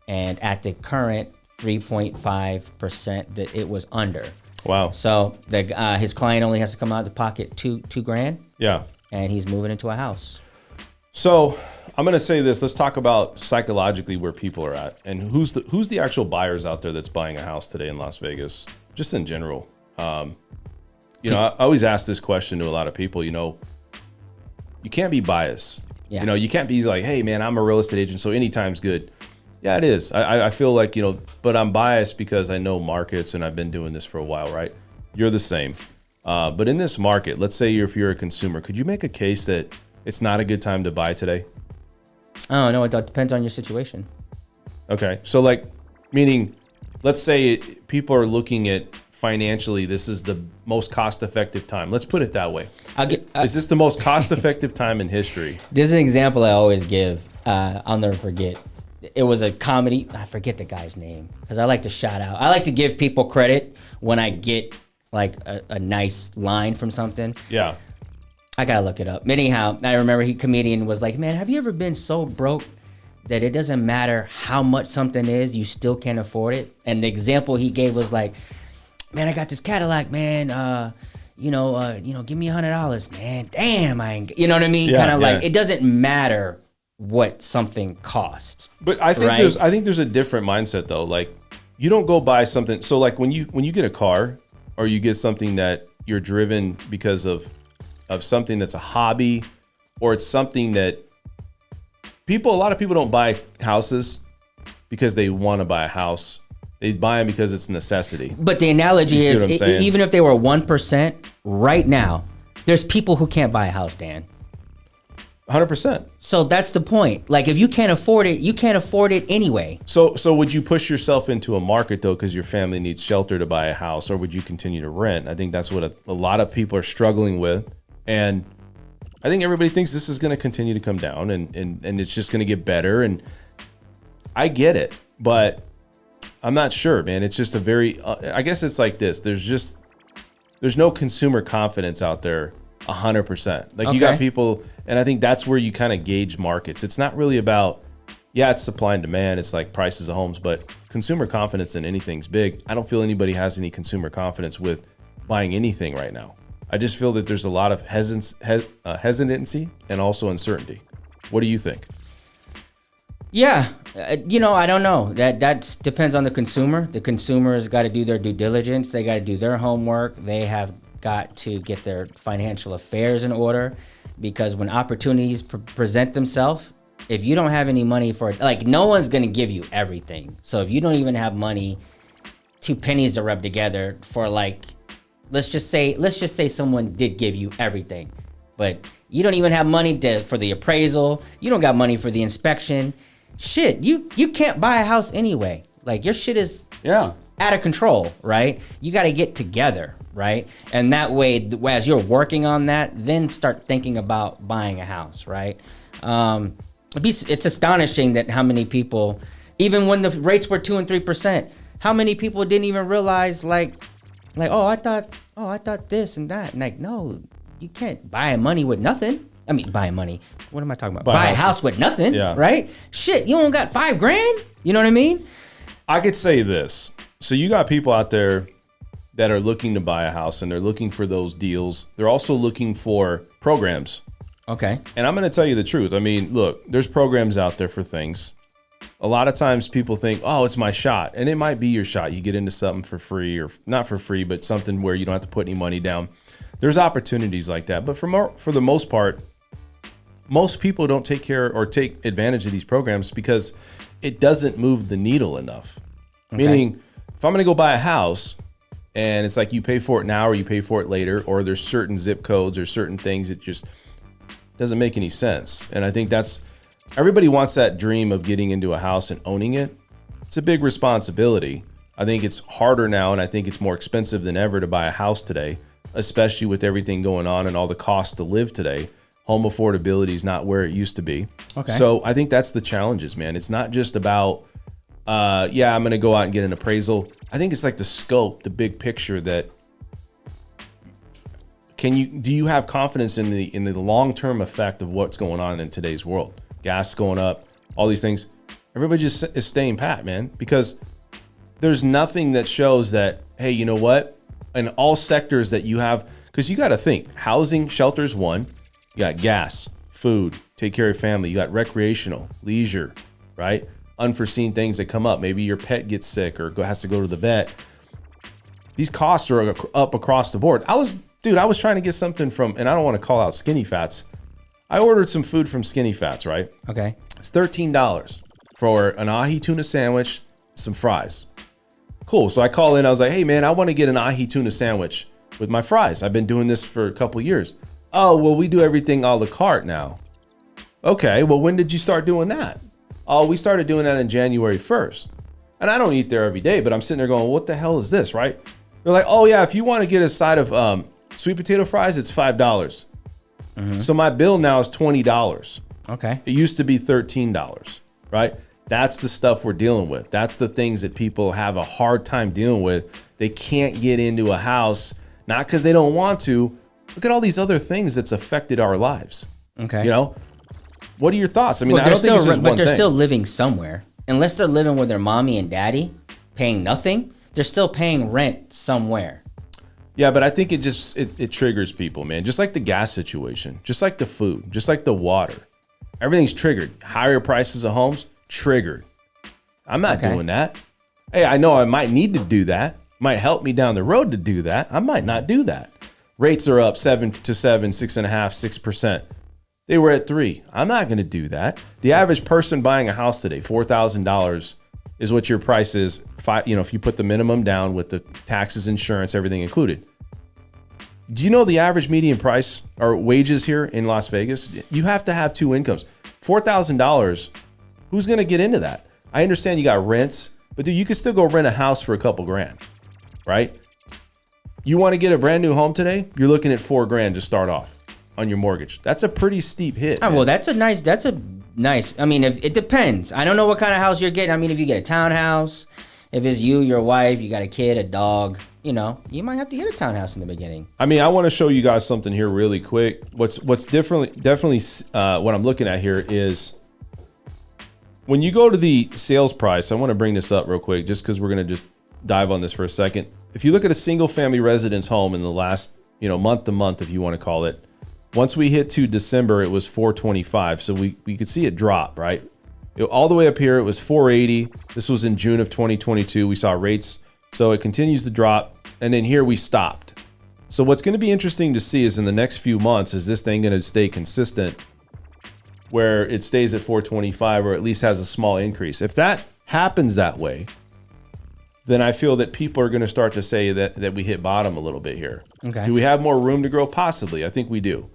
[SPEAKER 4] and at the current 3.5% that it was under.
[SPEAKER 1] Wow.
[SPEAKER 4] So his client only has to come out of the pocket two grand,
[SPEAKER 1] Yeah.
[SPEAKER 4] and he's moving into a house.
[SPEAKER 1] So I'm going to say this. Let's talk about psychologically where people are at and who's the actual buyers out there that's buying a house today in Las Vegas, just in general. You know, I always ask this question to a lot of people. You know, you can't be biased.
[SPEAKER 4] Yeah.
[SPEAKER 1] You know, you can't be like, hey, man, I'm a real estate agent, so anytime's good. Yeah, it is. I feel like, you know, but I'm biased because I know markets and I've been doing this for a while, right? You're the same. But in this market, let's say if you're a consumer, could you make a case that it's not a good time to buy today?
[SPEAKER 4] Oh, no, it depends on your situation.
[SPEAKER 1] Okay. So like, meaning, let's say people are looking at financially, this is the most cost-effective time. Let's put it that way. Is this the most cost-effective time in history?
[SPEAKER 4] There's an example I always give. I'll never forget. It was a comedy. I forget the guy's name because I like to shout out. I like to give people credit when I get like a nice line from something.
[SPEAKER 1] Yeah.
[SPEAKER 4] I gotta look it up. Anyhow, I remember comedian was like, man, have you ever been so broke that it doesn't matter how much something is, you still can't afford it? And the example he gave was like, man, I got this Cadillac, man. Give me $100, man. Damn, I ain't. You know what I mean?
[SPEAKER 1] Yeah,
[SPEAKER 4] Kind of like
[SPEAKER 1] yeah.
[SPEAKER 4] it doesn't matter what something costs.
[SPEAKER 1] But I think
[SPEAKER 4] Right.
[SPEAKER 1] I think there's a different mindset though. Like, you don't go buy something. So like when you get a car or you get something that you're driven because of something that's a hobby, or it's something that a lot of people don't buy houses because they want to buy a house. They buy them because it's a necessity.
[SPEAKER 4] But the analogy
[SPEAKER 1] You see
[SPEAKER 4] is,
[SPEAKER 1] what I'm saying?
[SPEAKER 4] even if they were 1% right now, there's people who can't buy a house, Dan.
[SPEAKER 1] 100%.
[SPEAKER 4] So that's the point. Like, if you can't afford it, you can't afford it anyway.
[SPEAKER 1] So would you push yourself into a market though, because your family needs shelter to buy a house, or would you continue to rent? I think that's what a lot of people are struggling with, and I think everybody thinks this is going to continue to come down, and it's just going to get better. And I get it, but I'm not sure, man. It's just a very, I guess it's like this. There's no consumer confidence out there 100%. Like, you got people, and I think that's where you kind of gauge markets. It's not really about, it's supply and demand. It's like prices of homes, but consumer confidence in anything's big. I don't feel anybody has any consumer confidence with buying anything right now. I just feel that there's a lot of hesitancy and also uncertainty. What do you think?
[SPEAKER 4] Yeah, I don't know. That depends on the consumer. The consumer has got to do their due diligence. They got to do their homework. They have got to get their financial affairs in order, because when opportunities present themselves, if you don't have any money for it, like, no one's going to give you everything. So if you don't even have money, 2 pennies to rub together for, like, let's just say someone did give you everything, but you don't even have money for the appraisal. You don't got money for the inspection. Shit, you can't buy a house anyway. Like, your shit is out of control, right? You got to get together, right? And that way, as you're working on that, then start thinking about buying a house, right? It's astonishing that how many people, even when the rates were 2 and 3%, how many people didn't even realize, like, I thought this and that. And like, no, you can't buy money with nothing. I mean, buy money. What am I talking about? Buy a house with nothing, right? Shit, you don't got $5,000. You know what I mean?
[SPEAKER 1] I could say this. So you got people out there that are looking to buy a house, and they're looking for those deals. They're also looking for programs.
[SPEAKER 4] Okay.
[SPEAKER 1] And I'm going to tell you the truth. I mean, look, there's programs out there for things. A lot of times people think, oh, it's my shot. And it might be your shot. You get into something for free, or not for free, but something where you don't have to put any money down. There's opportunities like that. But for the most part, most people don't take care or take advantage of these programs because it doesn't move the needle enough. Okay. Meaning, if I'm going to go buy a house and it's like you pay for it now or you pay for it later, or there's certain zip codes or certain things, it just doesn't make any sense. And I think everybody wants that dream of getting into a house and owning it. It's a big responsibility. I think it's harder now, and I think it's more expensive than ever to buy a house today, especially with everything going on and all the costs to live today. Home affordability is not where it used to be. Okay. So I think that's the challenges, man. It's not just about, I'm going to go out and get an appraisal. I think it's like the scope, the big picture. That do you have confidence in the long-term effect of what's going on in today's world? Gas going up, all these things. Everybody just is staying pat, man, because there's nothing that shows that, hey, you know what? In all sectors that you have, because you got to think, housing, shelter's one. You got gas, food, take care of your family. You got recreational, leisure, right? Unforeseen things that come up. Maybe your pet gets sick or has to go to the vet. These costs are up across the board. I was trying to get something from, and I don't want to call out Skinny Fats. I ordered some food from Skinny Fats, right? Okay. It's $13 for an ahi tuna sandwich, some fries. Cool. So I call in. I was like, hey, man, I want to get an ahi tuna sandwich with my fries. I've been doing this for a couple of years. Oh, well, we do everything a la carte now. Okay, well, when did you start doing that? Oh, we started doing that on January 1st. And I don't eat there every day, but I'm sitting there going, what the hell is this, right? They're like, oh, yeah, if you want to get a side of sweet potato fries, it's $5. Mm-hmm. So my bill now is $20. Okay. It used to be $13, right? That's the stuff we're dealing with. That's the things that people have a hard time dealing with. They can't get into a house, not because they don't want to. Look at all these other things that's affected our lives. Okay. You know, what are your thoughts? I mean, I don't think it's just one thing. But they're still living somewhere. Unless they're living with their mommy and daddy, paying nothing, they're still paying rent somewhere. Yeah, but I think it triggers people, man. Just like the gas situation, just like the food, just like the water. Everything's triggered. Higher prices of homes, triggered. I'm not doing that. Hey, I know I might need to do that. Might help me down the road to do that. I might not do that. Rates are up 7 to 7, 6.5%, 6%. They were at 3. I'm not going to do that. The average person buying a house today, $4,000 is what your price is. If you put the minimum down with the taxes, insurance, everything included. Do you know the average median price or wages here in Las Vegas? You have to have 2 incomes. $4,000. Who's going to get into that? I understand you got rents, but dude, you can still go rent a house for a couple grand, right? You want to get a brand new home today? You're looking at $4,000 to start off on your mortgage. That's a pretty steep hit.
[SPEAKER 4] Oh, well, that's a nice. I mean, if it depends. I don't know what kind of house you're getting. I mean, if you get a townhouse, if it's you, your wife, you got a kid, a dog, you know, you might have to get a townhouse in the beginning.
[SPEAKER 1] I mean, I want to show you guys something here really quick. What's definitely what I'm looking at here is when you go to the sales price. I want to bring this up real quick just because we're going to just dive on this for a second. If you look at a single family residence home in the last, month to month, if you want to call it, once we hit to December, it was 425. So we could see it drop, right? All the way up here, it was 480. This was in June of 2022. We saw rates. So it continues to drop. And then here we stopped. So what's going to be interesting to see is in the next few months, is this thing going to stay consistent where it stays at 425 or at least has a small increase? If that happens that way, then I feel that people are going to start to say that we hit bottom a little bit here.
[SPEAKER 4] Okay.
[SPEAKER 1] Do we have more room to grow? Possibly. I think we do.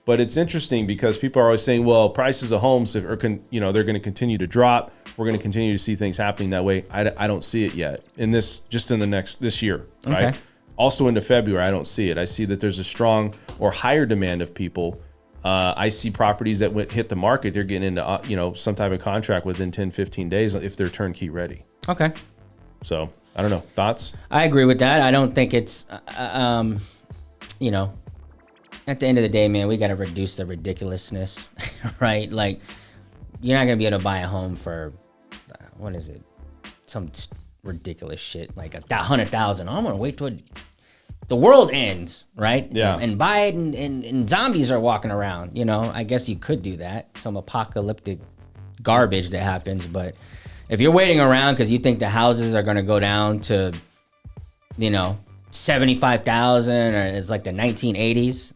[SPEAKER 1] But it's interesting because people are always saying, well, prices of homes they're going to continue to drop. We're going to continue to see things happening that way. I don't see it yet this year, right?
[SPEAKER 4] Okay.
[SPEAKER 1] Also into February, I don't see it. I see that there's a strong or higher demand of people. I see properties that hit the market. They're getting into, some type of contract within 10, 15 days if they're turnkey ready.
[SPEAKER 4] Okay.
[SPEAKER 1] So I don't know. Thoughts?
[SPEAKER 4] I agree with that. I don't think it's, at the end of the day, man, we got to reduce the ridiculousness, right? Like, you're not going to be able to buy a home for, what is it? Some ridiculous shit, like $100,000. I'm going to wait till the world ends, right?
[SPEAKER 1] Yeah.
[SPEAKER 4] And buy it and zombies are walking around, I guess you could do that. Some apocalyptic garbage that happens, but if you're waiting around because you think the houses are going to go down to, 75,000 or it's like the 1980s,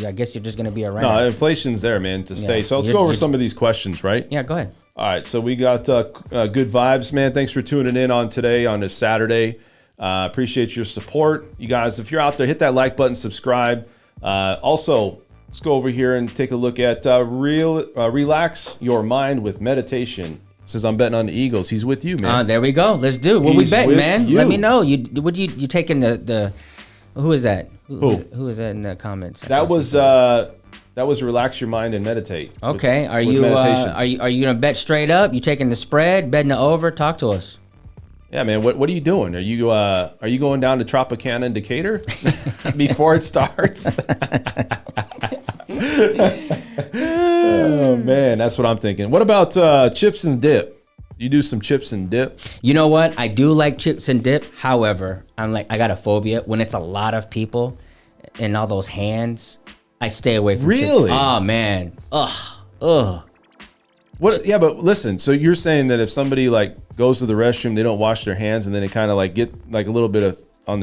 [SPEAKER 4] I guess you're just going to be around.
[SPEAKER 1] No, inflation's there, man, to stay. So let's go over some of these questions, right?
[SPEAKER 4] Yeah, go ahead.
[SPEAKER 1] All right, so we got good vibes, man. Thanks for tuning in on today on this Saturday. Appreciate your support. You guys, if you're out there, hit that like button, subscribe. Also, let's go over here and take a look at relax your mind with meditation. Says I'm betting on the Eagles. He's with you, man.
[SPEAKER 4] There we go. Let's do. What we betting, man?
[SPEAKER 1] You.
[SPEAKER 4] Let me know. You taking the who is that? Who is that in the comments?
[SPEAKER 1] That was relax your mind and meditate.
[SPEAKER 4] Okay. Are you gonna bet straight up? You taking the spread, betting the over? Talk to us.
[SPEAKER 1] Yeah, man. What are you doing? Are you going down to Tropicana in Decatur before it starts? Oh man, that's what I'm thinking. What about chips and dip? You do some chips and dip?
[SPEAKER 4] You know what? I do like chips and dip. However, I got a phobia when it's a lot of people and all those hands. I stay away from
[SPEAKER 1] Really?
[SPEAKER 4] chips. Oh man. Ugh.
[SPEAKER 1] What? Yeah, but listen. So you're saying that if somebody goes to the restroom, they don't wash their hands, and then they kind of get a little bit of on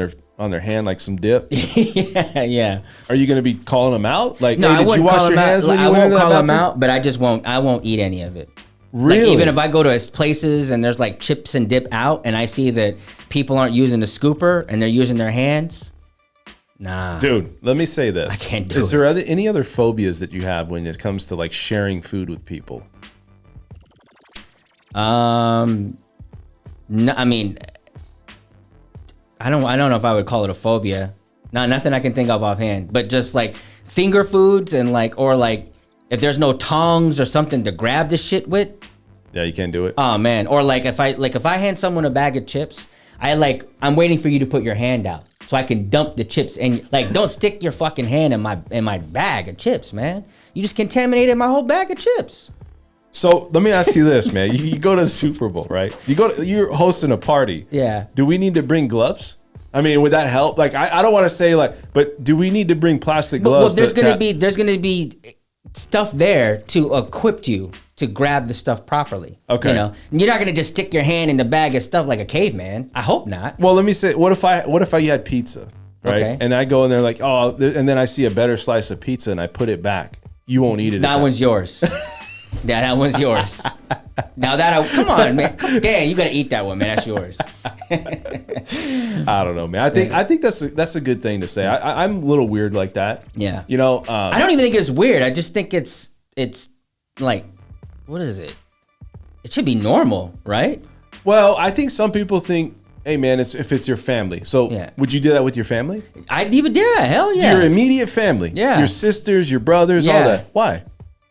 [SPEAKER 1] their hand, like some dip.
[SPEAKER 4] yeah.
[SPEAKER 1] Are you going to be calling them out? Like,
[SPEAKER 4] no,
[SPEAKER 1] hey, did you wash your hands when you went into that bathroom?
[SPEAKER 4] I won't call them out, but I won't eat any of it.
[SPEAKER 1] Really?
[SPEAKER 4] Like, even if I go to places and there's chips and dip out, and I see that people aren't using the scooper and they're using their hands. Nah.
[SPEAKER 1] Dude, let me say this.
[SPEAKER 4] I can't do it.
[SPEAKER 1] Is there any other phobias that you have when it comes to sharing food with people?
[SPEAKER 4] No, I mean, I don't know if I would call it a phobia. No, nothing I can think of offhand. But just finger foods and if there's no tongs or something to grab the shit with.
[SPEAKER 1] Yeah, you can't do it.
[SPEAKER 4] Oh man. Or if I hand someone a bag of chips, I'm waiting for you to put your hand out so I can dump the chips and don't stick your fucking hand in my bag of chips, man. You just contaminated my whole bag of chips.
[SPEAKER 1] So let me ask you this, man. You go to the Super Bowl, right? You're hosting a party.
[SPEAKER 4] Yeah.
[SPEAKER 1] Do we need to bring gloves? I mean, would that help? I don't want to say but do we need to bring plastic gloves?
[SPEAKER 4] Well, there's gonna be stuff there to equip you to grab the stuff properly.
[SPEAKER 1] Okay.
[SPEAKER 4] You're not gonna just stick your hand in the bag of stuff like a caveman. I hope not.
[SPEAKER 1] Well, let me say, what if I had pizza, right?
[SPEAKER 4] Okay.
[SPEAKER 1] And I go in there and then I see a better slice of pizza and I put it back. You won't eat it.
[SPEAKER 4] That one's yours. Yeah, that one's yours. Now that come on, man. Damn, you gotta eat that one, man. That's yours.
[SPEAKER 1] I don't know, man. I think that's a good thing to say. I'm a little weird like that.
[SPEAKER 4] Yeah.
[SPEAKER 1] You know,
[SPEAKER 4] I don't even think it's weird. I just think it's like, what is it? It should be normal, right?
[SPEAKER 1] well, I think some people think, hey, man, if it's your family. So
[SPEAKER 4] Yeah.
[SPEAKER 1] would you do that with your family?
[SPEAKER 4] I'd even, yeah, hell yeah.
[SPEAKER 1] Your immediate family.
[SPEAKER 4] Yeah.
[SPEAKER 1] Your sisters, your brothers, all
[SPEAKER 4] Yeah.
[SPEAKER 1] that. Why?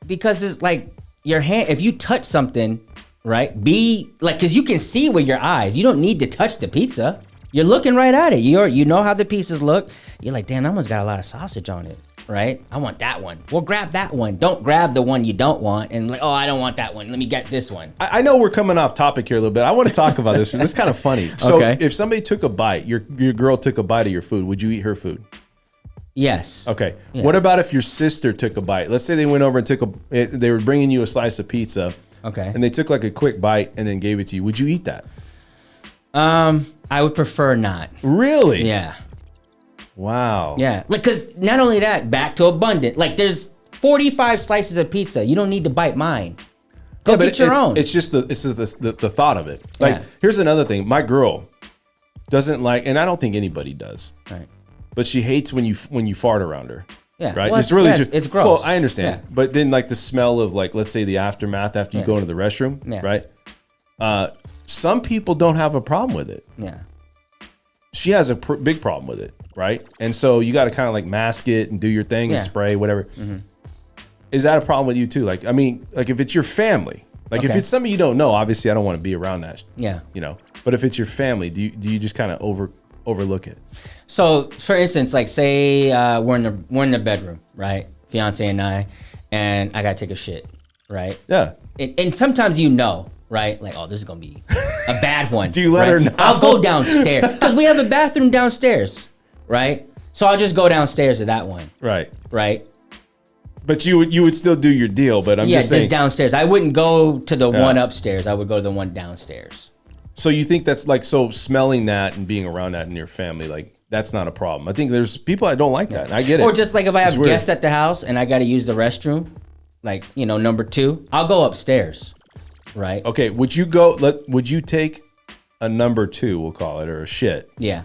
[SPEAKER 4] Because it's like your hand, if you touch something, right, be like, because you can see with your eyes. You don't need to touch the pizza. You're looking right at it. You know how the pieces look. You're like, damn, that one's got a lot of sausage on it, right? I want that one. Well, grab that one. Don't grab the one you don't want and like, oh, I don't want that one. Let me get this one.
[SPEAKER 1] I know we're coming off topic here a little bit. I want to talk about this. This is kind of funny. So
[SPEAKER 4] Okay.
[SPEAKER 1] if somebody took a bite, your girl took a bite of your food, would you eat her food?
[SPEAKER 4] Yes.
[SPEAKER 1] Okay.
[SPEAKER 4] Yeah.
[SPEAKER 1] What about if your sister took a bite? Let's say they went over and they were bringing you a slice of pizza.
[SPEAKER 4] Okay.
[SPEAKER 1] And they took like a quick bite and then gave it to you. Would you eat that?
[SPEAKER 4] I would prefer not.
[SPEAKER 1] Really?
[SPEAKER 4] Yeah.
[SPEAKER 1] Wow.
[SPEAKER 4] Yeah. Like, because not only that, back to abundant. Like, there's 45 slices of pizza. You don't need to bite mine. Go
[SPEAKER 1] Yeah, but
[SPEAKER 4] get your own.
[SPEAKER 1] It's just the thought of it. Like,
[SPEAKER 4] Yeah.
[SPEAKER 1] here's another thing. My girl doesn't like, and I don't think anybody does,
[SPEAKER 4] Right.
[SPEAKER 1] but she hates when you fart around her.
[SPEAKER 4] Yeah.
[SPEAKER 1] Right.
[SPEAKER 4] Well,
[SPEAKER 1] It's really
[SPEAKER 4] yeah,
[SPEAKER 1] just
[SPEAKER 4] it's gross.
[SPEAKER 1] Well, I understand,
[SPEAKER 4] Yeah.
[SPEAKER 1] but then like the smell of like, let's say the aftermath after you
[SPEAKER 4] Yeah.
[SPEAKER 1] go into the restroom,
[SPEAKER 4] Yeah.
[SPEAKER 1] right? Some people don't have a problem with it.
[SPEAKER 4] Yeah.
[SPEAKER 1] She has a big problem with it, right? And so you got to kind of like mask it and do your thing and
[SPEAKER 4] Yeah.
[SPEAKER 1] spray whatever. Is that a problem with you too? Like, I mean, like if it's your family, like if
[SPEAKER 4] Okay.
[SPEAKER 1] it's somebody you don't know, obviously I don't want to be around that.
[SPEAKER 4] Yeah.
[SPEAKER 1] You know, but if it's your family, do you just kind of overlook it?
[SPEAKER 4] So, for instance, like say we're in the bedroom, right? Fiance and I gotta take a shit, right?
[SPEAKER 1] Yeah.
[SPEAKER 4] And sometimes you know, right? Like, oh, this is gonna be a bad one.
[SPEAKER 1] Do you let
[SPEAKER 4] right?
[SPEAKER 1] her know?
[SPEAKER 4] I'll go downstairs because we have a bathroom downstairs, right? So I'll just go downstairs to that one,
[SPEAKER 1] Right.
[SPEAKER 4] right?
[SPEAKER 1] But you would still do your deal. But I'm
[SPEAKER 4] Yeah,
[SPEAKER 1] just saying.
[SPEAKER 4] just downstairs. I wouldn't go to the
[SPEAKER 1] Yeah.
[SPEAKER 4] one upstairs. I would go to the one downstairs.
[SPEAKER 1] So you think that's like, so smelling that and being around that in your family, like that's not a problem. I think there's people that don't like that. And I get it.
[SPEAKER 4] Or just like if I
[SPEAKER 1] It's
[SPEAKER 4] have
[SPEAKER 1] weird.
[SPEAKER 4] guests at the house and I got to use the restroom, like, you know, number 2, I'll go upstairs, right?
[SPEAKER 1] Okay. Would you take a number 2, we'll call it, or a shit,
[SPEAKER 4] Yeah.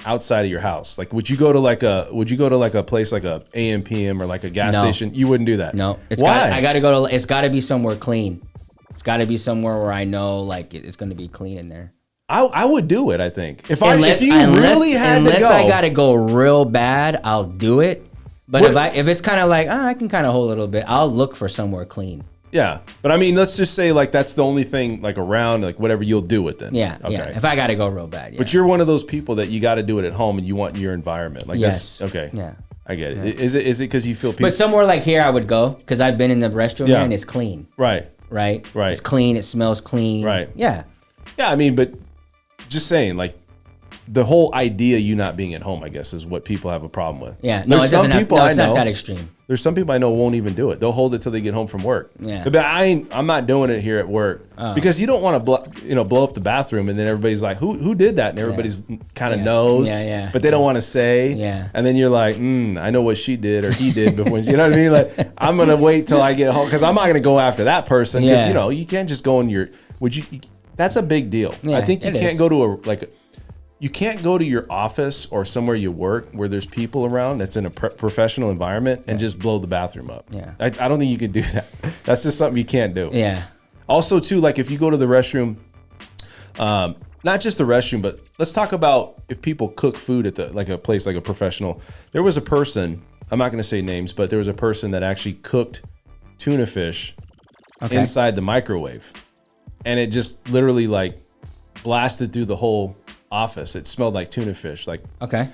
[SPEAKER 1] outside of your house? Like, would you go to like a place like a AM PM or like a gas
[SPEAKER 4] No.
[SPEAKER 1] station? You wouldn't do that.
[SPEAKER 4] No.
[SPEAKER 1] Why?
[SPEAKER 4] I got to go to, it's got to be somewhere clean. It's got to be somewhere where I know like it's going to be clean in there.
[SPEAKER 1] I would do it. I think if
[SPEAKER 4] Unless
[SPEAKER 1] you really had to go,
[SPEAKER 4] I got to go real bad, I'll do it. But
[SPEAKER 1] What-
[SPEAKER 4] if it's kind of like, I can kind of hold a little bit, I'll look for somewhere clean.
[SPEAKER 1] yeah. But I mean, let's just say like that's the only thing like around, like whatever you'll do it then.
[SPEAKER 4] Yeah.
[SPEAKER 1] Okay.
[SPEAKER 4] Yeah. If I got to go real bad. Yeah.
[SPEAKER 1] But you're one of those people that you got to do it at home and you want your environment. Like
[SPEAKER 4] Yes.
[SPEAKER 1] that's okay.
[SPEAKER 4] Yeah.
[SPEAKER 1] I get it. Is it because you feel people?
[SPEAKER 4] But somewhere like here, I would go because I've been in the restroom
[SPEAKER 1] Yeah.
[SPEAKER 4] there and it's clean,
[SPEAKER 1] Right.
[SPEAKER 4] right?
[SPEAKER 1] Right.
[SPEAKER 4] It's clean. It smells clean.
[SPEAKER 1] Right.
[SPEAKER 4] Yeah.
[SPEAKER 1] Yeah. I mean, but just saying, like the whole idea you not being at home, I guess, is what people have a problem with.
[SPEAKER 4] Yeah. No,
[SPEAKER 1] There's
[SPEAKER 4] it doesn't
[SPEAKER 1] some
[SPEAKER 4] have,
[SPEAKER 1] people
[SPEAKER 4] no,
[SPEAKER 1] I
[SPEAKER 4] it's
[SPEAKER 1] know.
[SPEAKER 4] not that extreme.
[SPEAKER 1] There's some people I know won't even do it. They'll hold it till they get home from work.
[SPEAKER 4] Yeah.
[SPEAKER 1] But I'm not doing it here at work because you don't want to blow up the bathroom and then everybody's like, who did that? And everybody's kind of
[SPEAKER 4] Yeah.
[SPEAKER 1] knows,
[SPEAKER 4] Yeah, yeah.
[SPEAKER 1] but they don't want to say.
[SPEAKER 4] Yeah.
[SPEAKER 1] And then you're like, I know what she did or he did before. You know what I mean? Like I'm gonna wait till I get home because I'm not gonna go after that person because
[SPEAKER 4] Yeah.
[SPEAKER 1] you can't just go in your. That's a big deal.
[SPEAKER 4] Yeah,
[SPEAKER 1] I think you
[SPEAKER 4] it
[SPEAKER 1] can't
[SPEAKER 4] is.
[SPEAKER 1] go to you can't go to your office or somewhere you work where there's people around that's in a professional environment and just blow the bathroom up.
[SPEAKER 4] Yeah.
[SPEAKER 1] I don't think you can do that. That's just something you can't do.
[SPEAKER 4] Yeah.
[SPEAKER 1] Also, too, like if you go to the restroom, not just the restroom, but let's talk about if people cook food at a place like a professional. There was a person, I'm not going to say names, but there was a person that actually cooked tuna fish inside the microwave. And it just literally like blasted through the whole office. It smelled like tuna fish. Like,
[SPEAKER 4] Okay.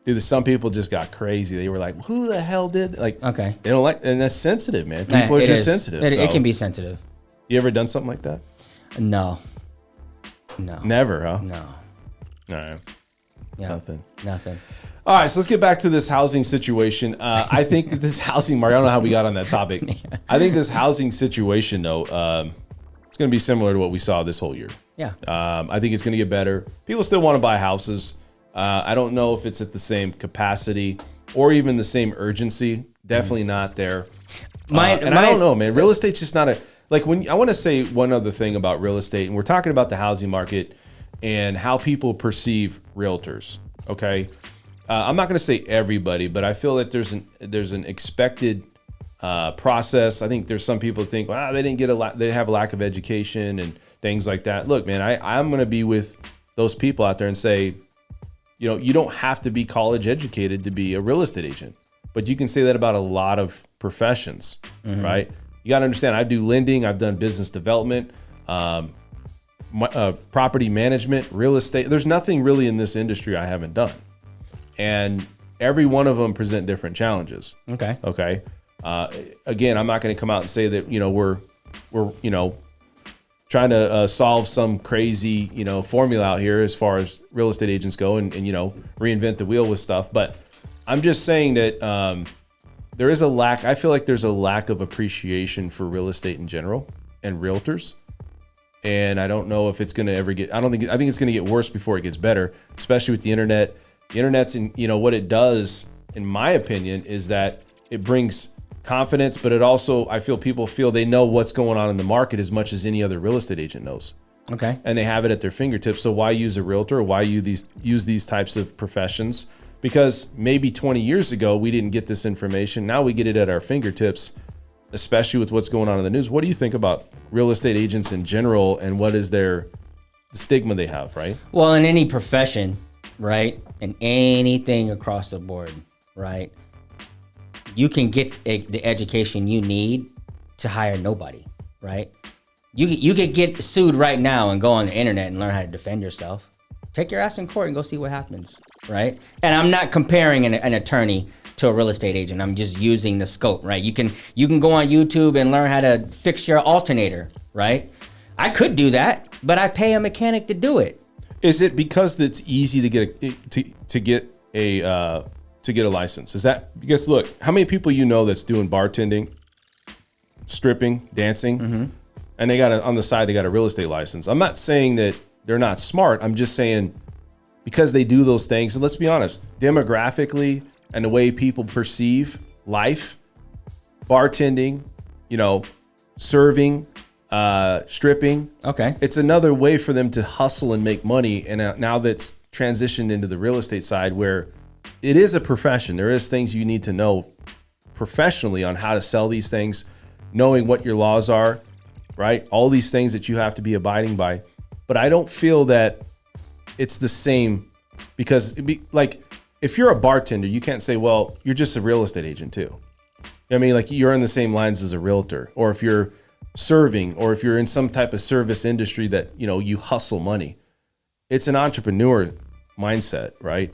[SPEAKER 1] dude, some people just got crazy. They were like, who the hell did? Like,
[SPEAKER 4] Okay.
[SPEAKER 1] they don't like, and that's sensitive, man.
[SPEAKER 4] Yeah,
[SPEAKER 1] People are
[SPEAKER 4] it
[SPEAKER 1] just
[SPEAKER 4] is.
[SPEAKER 1] sensitive.
[SPEAKER 4] It
[SPEAKER 1] so.
[SPEAKER 4] can be sensitive.
[SPEAKER 1] You ever done something like that?
[SPEAKER 4] No. No.
[SPEAKER 1] Never, huh?
[SPEAKER 4] No.
[SPEAKER 1] All right.
[SPEAKER 4] Yeah.
[SPEAKER 1] Nothing.
[SPEAKER 4] Nothing.
[SPEAKER 1] All right, so let's get back to this housing situation. I think that this housing market, I don't know how we got on that topic. I think this housing situation, though, it's going to be similar to what we saw this whole year.
[SPEAKER 4] Yeah.
[SPEAKER 1] I think it's going to get better. People still want to buy houses. I don't know if it's at the same capacity or even the same urgency. Definitely not there. And I don't know, man. Real estate's just not like when I want to say one other thing about real estate, and we're talking about the housing market and how people perceive realtors. Okay, I'm not going to say everybody, but I feel that there's an expected process. I think there's some people who think, wow, they didn't get they have a lack of education and things like that. Look, man, I'm going to be with those people out there and say, you know, you don't have to be college educated to be a real estate agent, but you can say that about a lot of professions, right? You got to understand, I do lending, I've done business development, property management, real estate. There's nothing really in this industry I haven't done. And every one of them present different challenges. Okay. Again, I'm not going to come out and say that, you know, we're you know, trying to solve some crazy, you know, formula out here as far as real estate agents go and you know, reinvent the wheel with stuff. But I'm just saying that there is a lack. I feel like there's a lack of appreciation for real estate in general and realtors. And I don't know if it's going to ever get, I think it's going to get worse before it gets better, especially with the internet. The internet's in, you know, what it does, in my opinion, is that it brings confidence, but it also, I feel people feel they know what's going on in the market as much as any other real estate agent knows. Okay. And they have it at their fingertips. So why use a realtor? Why use these types of professions? Because maybe 20 years ago, we didn't get this information. Now we get it at our fingertips, especially with what's going on in the news. What do you think about real estate agents in general, and what is the stigma they have, right?
[SPEAKER 4] Well, in any profession, right, and anything across the board, right, you can get the education you need to hire nobody, right? You could get sued right now and go on the internet and learn how to defend yourself. Take your ass in court and go see what happens, right? And I'm not comparing an attorney to a real estate agent. I'm just using the scope, right? You can go on YouTube and learn how to fix your alternator, right? I could do that, but I pay a mechanic to do it.
[SPEAKER 1] Is it because it's easy to get a license? Is that because, look, how many people you know that's doing bartending, stripping, dancing, and they got on the side, they got a real estate license? I'm not saying that they're not smart. I'm just saying because they do those things, and let's be honest, demographically and the way people perceive life, bartending, you know, serving, stripping. Okay. It's another way for them to hustle and make money. And now that's transitioned into the real estate side where it is a profession. There is things you need to know professionally on how to sell these things, knowing what your laws are, right? All these things that you have to be abiding by. But I don't feel that it's the same because like if you're a bartender, you can't say, well, you're just a real estate agent too. You know what I mean? Like you're in the same lines as a realtor, or if you're serving, or if you're in some type of service industry that, you know, you hustle money. It's an entrepreneur mindset, right?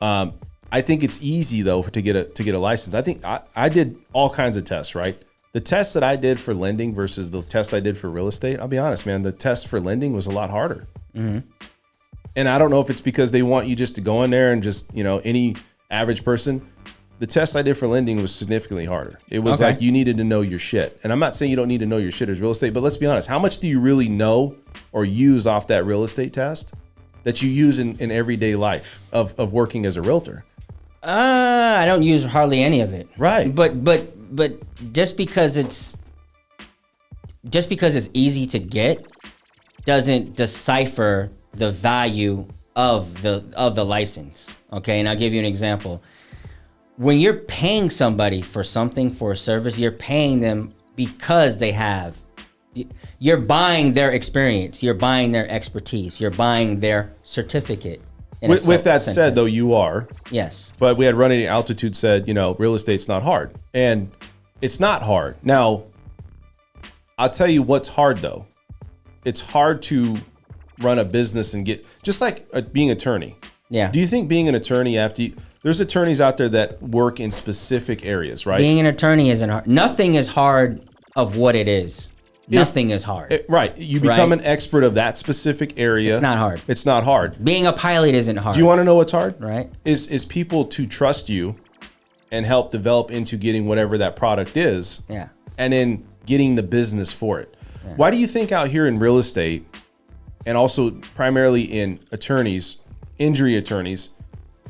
[SPEAKER 1] I think it's easy though to get a license. I think I did all kinds of tests, right? The test that I did for lending versus the test I did for real estate, I'll be honest, man, the test for lending was a lot harder. And I don't know if it's because they want you just to go in there and just, you know, any average person. The test I did for lending was significantly harder. It was like you needed to know your shit. And I'm not saying you don't need to know your shit as real estate, but let's be honest. How much do you really know or use off that real estate test that you use in everyday life of working as a realtor?
[SPEAKER 4] I don't use hardly any of it.
[SPEAKER 1] Right.
[SPEAKER 4] But just because it's easy to get doesn't decipher the value of the license. Okay, and I'll give you an example. When you're paying somebody for something, for a service, you're paying them because you're buying their experience, you're buying their expertise, you're buying their certificate.
[SPEAKER 1] With that said, though, you are.
[SPEAKER 4] Yes.
[SPEAKER 1] But we had Running Altitude said, you know, real estate's not hard. And it's not hard. Now, I'll tell you what's hard, though. It's hard to run a business and get, just like being an attorney. Yeah. Do you think being an attorney, there's attorneys out there that work in specific areas, right?
[SPEAKER 4] Being an attorney isn't hard. Nothing is hard of what it is. Nothing is hard.
[SPEAKER 1] Right. You become an expert of that specific area.
[SPEAKER 4] It's not hard.
[SPEAKER 1] It's not hard.
[SPEAKER 4] Being a pilot isn't hard.
[SPEAKER 1] Do you want to know what's hard?
[SPEAKER 4] Right.
[SPEAKER 1] Is people to trust you and help develop into getting whatever that product is. Yeah. And then getting the business for it. Yeah. Why do you think out here in real estate and also primarily in attorneys, injury attorneys,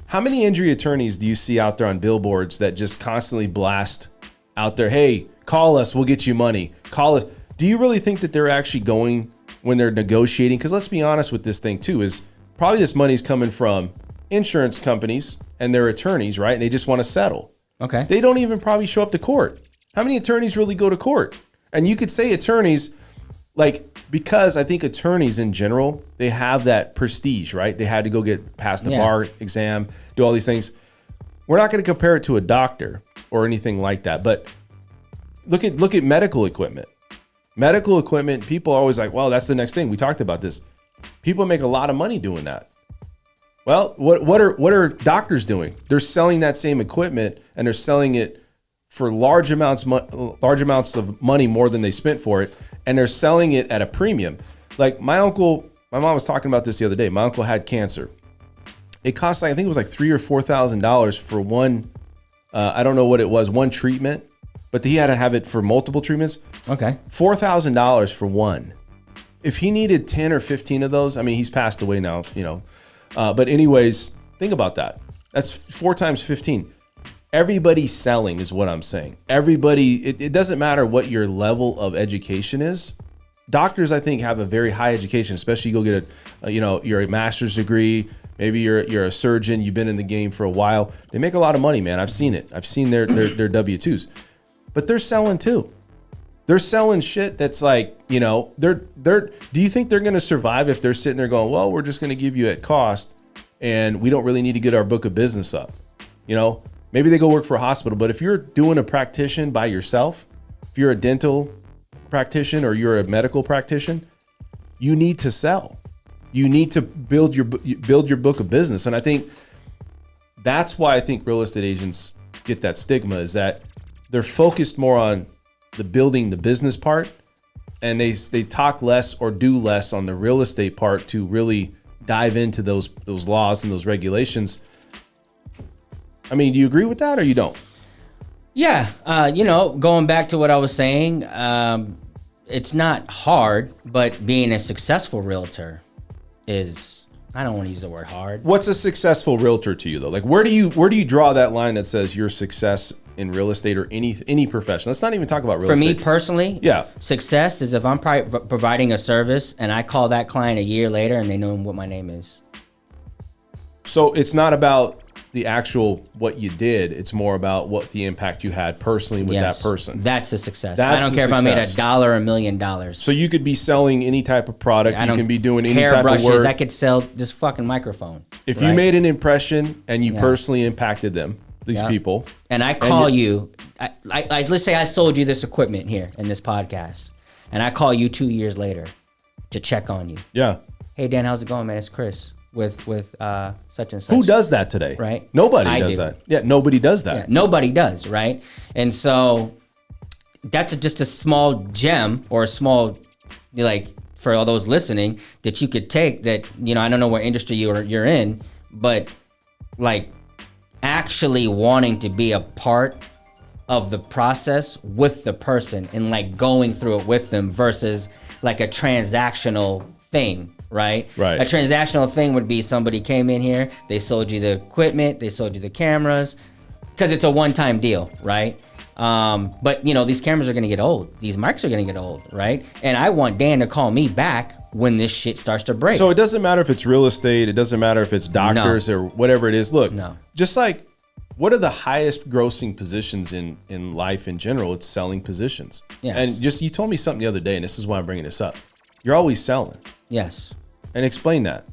[SPEAKER 1] how many injury attorneys do you see out there on billboards that just constantly blast out there, hey, call us, we'll get you money. Call us. Do you really think that they're actually going when they're negotiating? Because let's be honest with this thing too, is probably this money's coming from insurance companies and their attorneys, right? And they just want to settle.
[SPEAKER 4] Okay.
[SPEAKER 1] They don't even probably show up to court. How many attorneys really go to court? And you could say attorneys, like, because I think attorneys in general, they have that prestige, right? They had to go get past the bar exam, do all these things. We're not going to compare it to a doctor or anything like that. But look at medical equipment. Medical equipment, people are always like, well, that's the next thing. We talked about this. People make a lot of money doing that. Well, what are doctors doing? They're selling that same equipment, and they're selling it for large amounts of money more than they spent for it, and they're selling it at a premium. Like my mom was talking about this the other day. My uncle had cancer. It cost, I think it was like $3,000 or $4,000 for one. I don't know what it was, one treatment, but he had to have it for multiple treatments.
[SPEAKER 4] Okay.
[SPEAKER 1] $4,000 for one. If he needed 10 or 15 of those, I mean, he's passed away now, but anyways, think about that. That's 4 times 15. Everybody's selling is what I'm saying. Everybody, it doesn't matter what your level of education is. Doctors, I think, have a very high education, especially you go get you're a master's degree. Maybe you're a surgeon. You've been in the game for a while. They make a lot of money, man. I've seen it. I've seen their W-2s, but they're selling too. They're selling shit that's like, do you think they're going to survive if they're sitting there going, well, we're just going to give you at cost and we don't really need to get our book of business up? Maybe they go work for a hospital, but if you're doing a practitioner by yourself, if you're a dental practitioner or you're a medical practitioner, you need to sell. You need to build your book of business. And I think that's why I think real estate agents get that stigma, is that they're focused more on building the business part, and they talk less or do less on the real estate part to really dive into those laws and those regulations. I mean, do you agree with that or you don't?
[SPEAKER 4] Yeah. Going back to what I was saying, it's not hard, but being a successful realtor is, I don't want to use the word hard.
[SPEAKER 1] What's a successful realtor to you though? Like where do you draw that line that says your success in real estate or any profession? Let's not even talk about real estate.
[SPEAKER 4] For me personally, success is if I'm providing a service and I call that client a year later and they know what my name is.
[SPEAKER 1] So it's not about the actual what you did, it's more about what the impact you had personally with that person.
[SPEAKER 4] That's the success. I don't care if I made $1 or $1 million.
[SPEAKER 1] So you could be selling any type of product. You can be doing any
[SPEAKER 4] hair
[SPEAKER 1] type
[SPEAKER 4] brushes,
[SPEAKER 1] of work.
[SPEAKER 4] I could sell this fucking microphone.
[SPEAKER 1] If you made an impression and you personally impacted them, these people,
[SPEAKER 4] and I call you, let's say I sold you this equipment here in this podcast, and I call you 2 years later to check on you.
[SPEAKER 1] Yeah.
[SPEAKER 4] Hey Dan, how's it going, man? It's Chris with such and such.
[SPEAKER 1] Who does that today?
[SPEAKER 4] Right.
[SPEAKER 1] Nobody does that. Yeah, nobody does that.
[SPEAKER 4] Yeah, nobody does, right? And so that's just a small gem or a small, like, for all those listening, that you could take that, I don't know what industry you're in, but like actually wanting to be a part of the process with the person and like going through it with them versus like a transactional thing. Right. A transactional thing would be somebody came in here, they sold you the equipment, they sold you the cameras, because it's a one-time deal, right? But these cameras are going to get old. These mics are going to get old, right? And I want Dan to call me back when this shit starts to break.
[SPEAKER 1] So it doesn't matter if it's real estate, it doesn't matter if it's doctors or whatever it is. Look, just like, what are the highest grossing positions in life in general? It's selling positions.
[SPEAKER 4] Yes.
[SPEAKER 1] And you told me something the other day, and this is why I'm bringing this up. You're always selling.
[SPEAKER 4] Yes.
[SPEAKER 1] And explain that.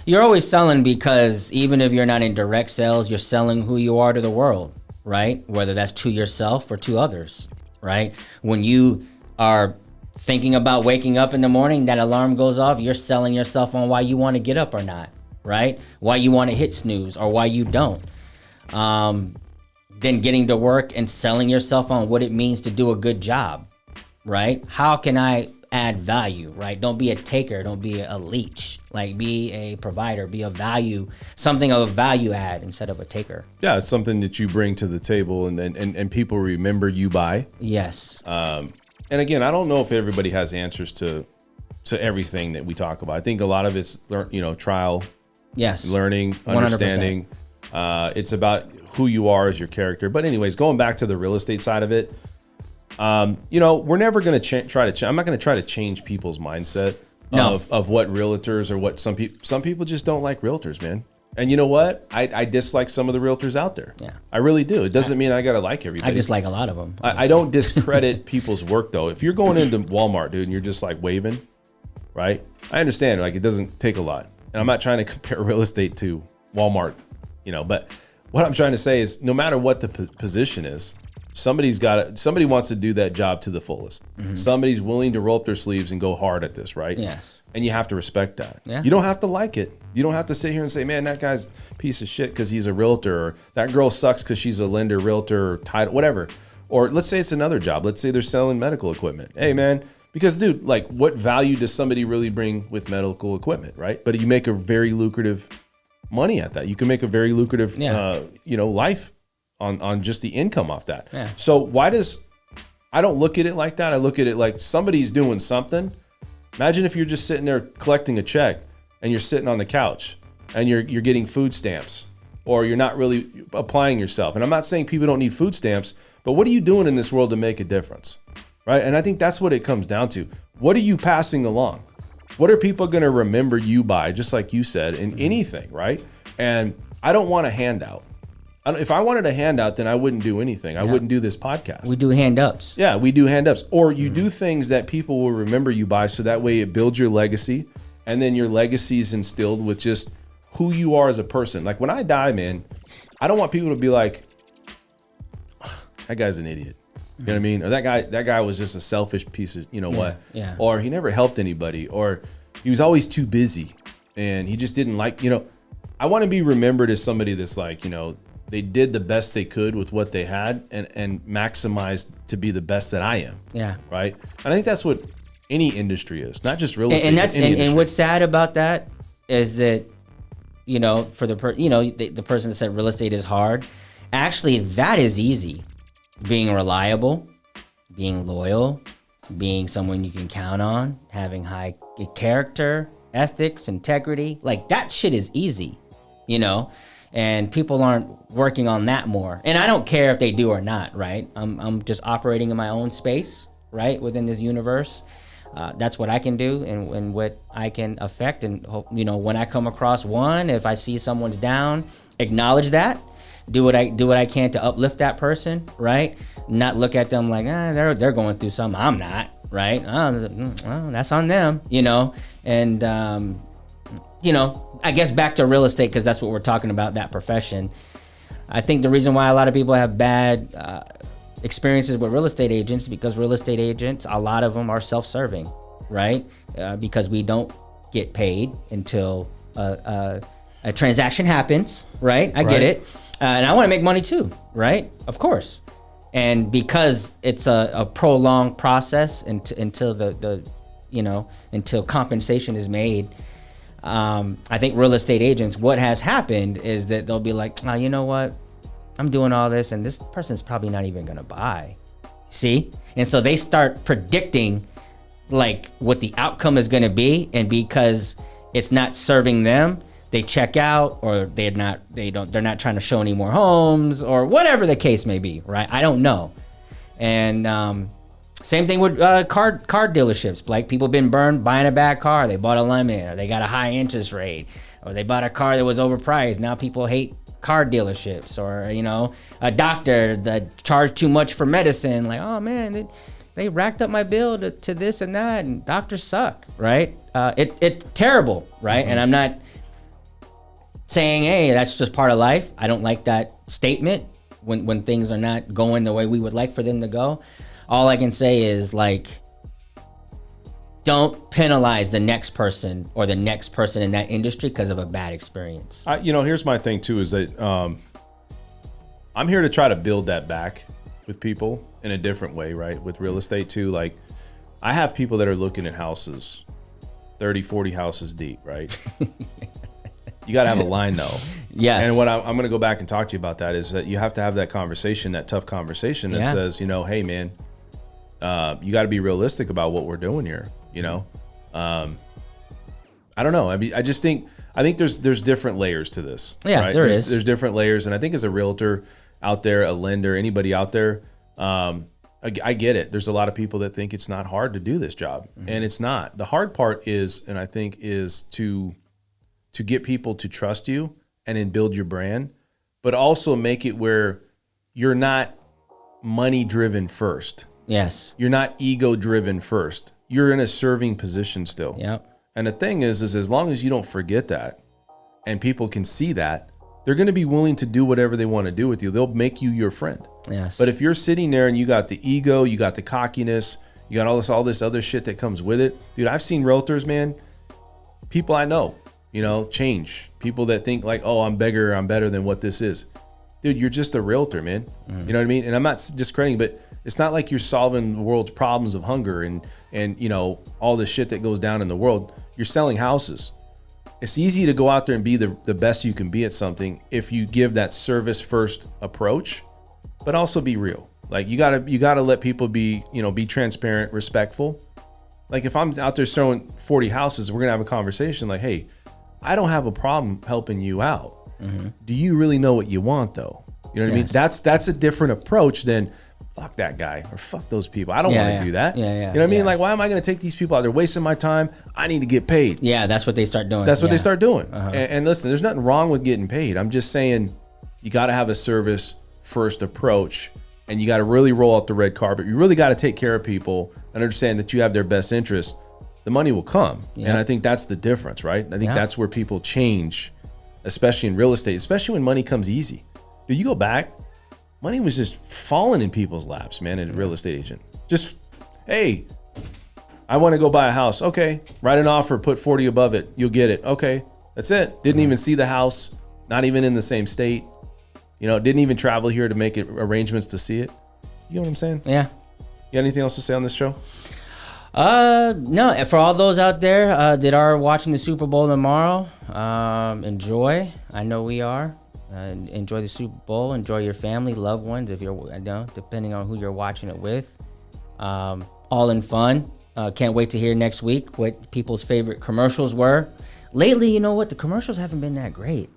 [SPEAKER 4] You're always selling because even if you're not in direct sales, you're selling who you are to the world, right? Whether that's to yourself or to others, right? When you are thinking about waking up in the morning, that alarm goes off, you're selling yourself on why you want to get up or not, right? Why you want to hit snooze or why you don't. Then getting to work and selling yourself on what it means to do a good job, right? How can I add value, right? Don't be a taker, don't be a leech. Like, be a provider, be a value, something of a value add instead of a taker.
[SPEAKER 1] Yeah, it's something that you bring to the table and people remember you by.
[SPEAKER 4] Yes.
[SPEAKER 1] And again, I don't know if everybody has answers to everything that we talk about. I think a lot of it's trial, learning, understanding. 100%. It's about who you are as your character. But anyways, going back to the real estate side of it, We're never going to try to. I'm not going to try to change people's mindset of what realtors or what some people just don't like realtors, man. And you know what? I dislike some of the realtors out there. Yeah, I really do. It doesn't mean I got to like everybody.
[SPEAKER 4] I dislike a lot of them.
[SPEAKER 1] I don't discredit people's work though. If you're going into Walmart, dude, and you're just like waving, right? I understand. Like it doesn't take a lot. And I'm not trying to compare real estate to Walmart, but what I'm trying to say is no matter what the position is, somebody wants to do that job to the fullest. Mm-hmm. Somebody's willing to roll up their sleeves and go hard at this, right?
[SPEAKER 4] Yes.
[SPEAKER 1] And you have to respect that.
[SPEAKER 4] Yeah.
[SPEAKER 1] You don't have to like it. You don't have to sit here and say, man, that guy's a piece of shit because he's a realtor, or that girl sucks because she's a lender, realtor, or title, whatever. Or let's say it's another job. Let's say they're selling medical equipment. Hey, man, because, dude, like what value does somebody really bring with medical equipment, right? But you make a very lucrative money at that. You can make a very lucrative, life on just the income off that. Yeah. So I don't look at it like that. I look at it like somebody's doing something. Imagine if you're just sitting there collecting a check and you're sitting on the couch and you're getting food stamps, or you're not really applying yourself. And I'm not saying people don't need food stamps, but what are you doing in this world to make a difference? Right? And I think that's what it comes down to. What are you passing along? What are people going to remember you by, just like you said, in anything, right? And I don't want a handout. If I wanted a handout, then I wouldn't do anything. I wouldn't do this podcast.
[SPEAKER 4] We do hand-ups.
[SPEAKER 1] Yeah, we do hand-ups. Or you do things that people will remember you by, so that way it builds your legacy. And then your legacy is instilled with just who you are as a person. Like when I die, man, I don't want people to be like, that guy's an idiot. You know what I mean? Or that guy was just a selfish piece of, what?
[SPEAKER 4] Yeah.
[SPEAKER 1] Or he never helped anybody. Or he was always too busy and he just didn't like, I want to be remembered as somebody that's like, they did the best they could with what they had and maximized to be the best that I am.
[SPEAKER 4] Yeah.
[SPEAKER 1] Right. And I think that's what any industry is, not just real estate.
[SPEAKER 4] And what's sad about that is that, for the person that said real estate is hard, actually that is easy. Being reliable, being loyal, being someone you can count on, having high character, ethics, integrity, like that shit is easy, and people aren't working on that more. And I don't care if they do or not, right? I'm just operating in my own space, right, within this universe. That's what I can do and what I can affect. And hope, when I come across one, if I see someone's down, acknowledge that. Do what I can to uplift that person, right? Not look at them like, they're going through something. I'm not, right? Well, that's on them, And I guess back to real estate, because that's what we're talking about, that profession. I think the reason why a lot of people have bad experiences with real estate agents, because real estate agents, a lot of them are self-serving, right? Because we don't get paid until a transaction happens, right? I get it. And I want to make money too, right? Of course. And because it's a prolonged process until until compensation is made, I think real estate agents, what has happened is that they'll be like, oh, you know what? I'm doing all this and this person's probably not even going to buy. See? And so they start predicting like what the outcome is going to be. And because it's not serving them, they check out, or they're not trying to show any more homes, or whatever the case may be, right? I don't know. And same thing with car dealerships. Like people been burned buying a bad car. They bought a lemon, or they got a high interest rate, or they bought a car that was overpriced. Now people hate car dealerships, or a doctor that charged too much for medicine. Like, oh man, they racked up my bill to this and that, and doctors suck, right? It's terrible, right? Mm-hmm. And I'm not saying, hey, that's just part of life. I don't like that statement when things are not going the way we would like for them to go. All I can say is, like, don't penalize the next person or the next person in that industry because of a bad experience.
[SPEAKER 1] Here's my thing too, is that I'm here to try to build that back with people in a different way, right? With real estate too. Like, I have people that are looking at houses 30, 40 houses deep, right? You got to have a line though.
[SPEAKER 4] Yes.
[SPEAKER 1] And what I'm going to go back and talk to you about that is that you have to have that conversation, that tough conversation that says, hey man, you got to be realistic about what we're doing here. I don't know. I mean, I think there's different layers to this.
[SPEAKER 4] Yeah,
[SPEAKER 1] right? There's different layers. And I think as a realtor out there, a lender, anybody out there, I get it. There's a lot of people that think it's not hard to do this job, and it's not. The hard part is, and I think is to get people to trust you and then build your brand, but also make it where you're not money driven first.
[SPEAKER 4] Yes.
[SPEAKER 1] You're not ego driven first. You're in a serving position still.
[SPEAKER 4] Yep.
[SPEAKER 1] And the thing is as long as you don't forget that and people can see that, they're going to be willing to do whatever they want to do with you. They'll make you your friend.
[SPEAKER 4] Yes.
[SPEAKER 1] But if you're sitting there and you got the ego, you got the cockiness, you got all this other shit that comes with it. Dude, I've seen realtors, man, people I know, change. People that think like, oh, I'm better than what this is. Dude, you're just a realtor, man. You know what I mean? And I'm not discrediting, but it's not like you're solving the world's problems of hunger and all the shit that goes down in the world. You're selling houses. It's easy to go out there and be the best you can be at something if you give that service first approach, but also be real. Like you gotta let people be transparent, respectful. Like if I'm out there throwing 40 houses, we're gonna have a conversation like, hey, I don't have a problem helping you out. Do you really know what you want though? You know what I mean? That's a different approach than fuck that guy or fuck those people. I don't want to do that. You know what I mean? Like, why am I going to take these people out? They're wasting my time. I need to get paid.
[SPEAKER 4] Yeah, that's what they start doing.
[SPEAKER 1] That's what they start doing. And listen, there's nothing wrong with getting paid. I'm just saying you got to have a service first approach and you got to really roll out the red carpet. You really got to take care of people and understand that you have their best interest. The money will come. And I think that's the difference, right? I think that's where people change, especially in real estate, especially when money comes easy. Dude, you go back, money was just falling in people's laps, man, as a real estate agent. Just, hey, I want to go buy a house. Okay, write an offer, put 40 above it. You'll get it. Okay, that's it. Didn't even see the house, not even in the same state. Didn't even travel here to make arrangements to see it. You know what I'm saying?
[SPEAKER 4] Yeah.
[SPEAKER 1] You got anything else to say on this show?
[SPEAKER 4] No, for all those out there that are watching the Super Bowl tomorrow, enjoy. I know we are. Enjoy the Super Bowl. Enjoy your family, loved ones, if you're, depending on who you're watching it with. All in fun. Can't wait to hear next week what people's favorite commercials were. Lately, you know what? The commercials haven't been that great.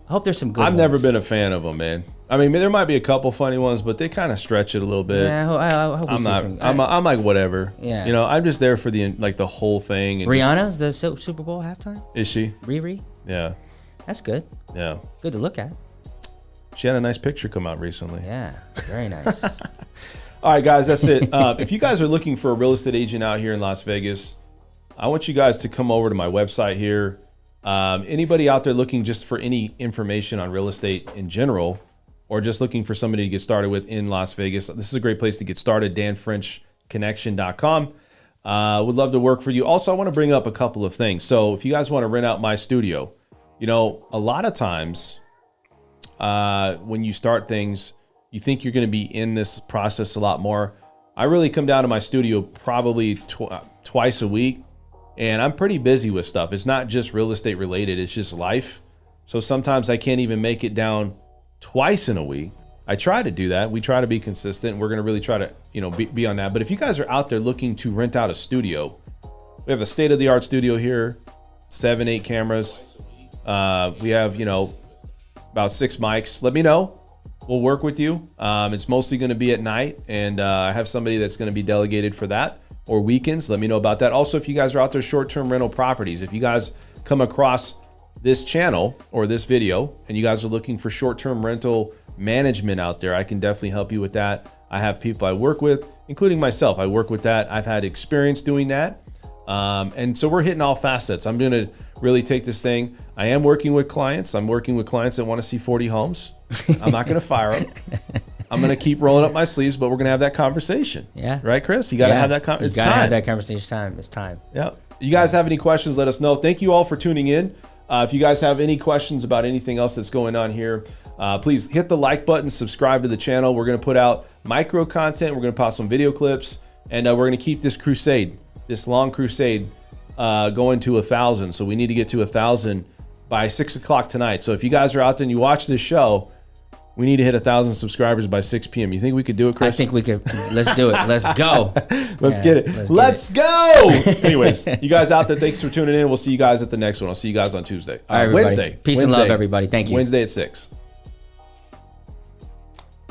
[SPEAKER 4] I hope there's some good ones.
[SPEAKER 1] I've never been a fan of them, man. I mean, there might be a couple funny ones, but they kind of stretch it a little bit.
[SPEAKER 4] Yeah, I hope we see some.
[SPEAKER 1] I'm like, whatever.
[SPEAKER 4] Yeah.
[SPEAKER 1] I'm just there for the whole thing. And
[SPEAKER 4] Rihanna's the Super Bowl halftime?
[SPEAKER 1] Is she?
[SPEAKER 4] Riri?
[SPEAKER 1] Yeah.
[SPEAKER 4] That's good.
[SPEAKER 1] Yeah.
[SPEAKER 4] Good to look at.
[SPEAKER 1] She had a nice picture come out recently.
[SPEAKER 4] Yeah, very nice.
[SPEAKER 1] All right, guys, that's it. If you guys are looking for a real estate agent out here in Las Vegas, I want you guys to come over to my website here. Anybody out there looking just for any information on real estate in general, or just looking for somebody to get started with in Las Vegas, this is a great place to get started, danfrenchconnection.com. Would love to work for you. Also, I want to bring up a couple of things. So if you guys want to rent out my studio, a lot of times when you start things, you think you're going to be in this process a lot more. I really come down to my studio probably twice a week, and I'm pretty busy with stuff. It's not just real estate related. It's just life. So sometimes I can't even make it down twice in a week. I try to do that. We try to be consistent. We're going to really try to, be on that. But if you guys are out there looking to rent out a studio, we have a state-of-the-art studio here, 7-8 cameras. We have, about 6 mics. Let me know. We'll work with you. It's mostly going to be at night, and I have somebody that's going to be delegated for that, or weekends. Let me know about that. Also, if you guys are out there short-term rental properties, if you guys come across this channel or this video and you guys are looking for short-term rental management out there, I can definitely help you with that. I have people I work with, including myself. I work with that. I've had experience doing that. And so we're hitting all facets. I'm going to really take this thing. I am working with clients. I'm working with clients that want to see 40 homes. I'm not going to fire them. I'm going to keep rolling up my sleeves, but we're going to have that conversation.
[SPEAKER 4] Yeah.
[SPEAKER 1] Right, Chris? You got to have that conversation. It's time.
[SPEAKER 4] You got to have that conversation. It's time.
[SPEAKER 1] Yeah. You guys have any questions, let us know. Thank you all for tuning in. If you guys have any questions about anything else that's going on here, please hit the like button, subscribe to the channel. We're going to put out micro content. We're going to post some video clips, and we're going to keep this crusade, this long crusade, going to 1,000. So we need to get to 1,000 by 6 o'clock tonight. So if you guys are out there and you watch this show, we need to hit 1,000 subscribers by 6 p.m. You think we could do it, Chris?
[SPEAKER 4] I think we could. Let's do it. Let's go.
[SPEAKER 1] Let's get it. Let's go. Anyways, you guys out there, thanks for tuning in. We'll see you guys at the next one. I'll see you guys on Tuesday.
[SPEAKER 4] All right,
[SPEAKER 1] Wednesday.
[SPEAKER 4] Peace and love, everybody. Thank you.
[SPEAKER 1] Wednesday at 6.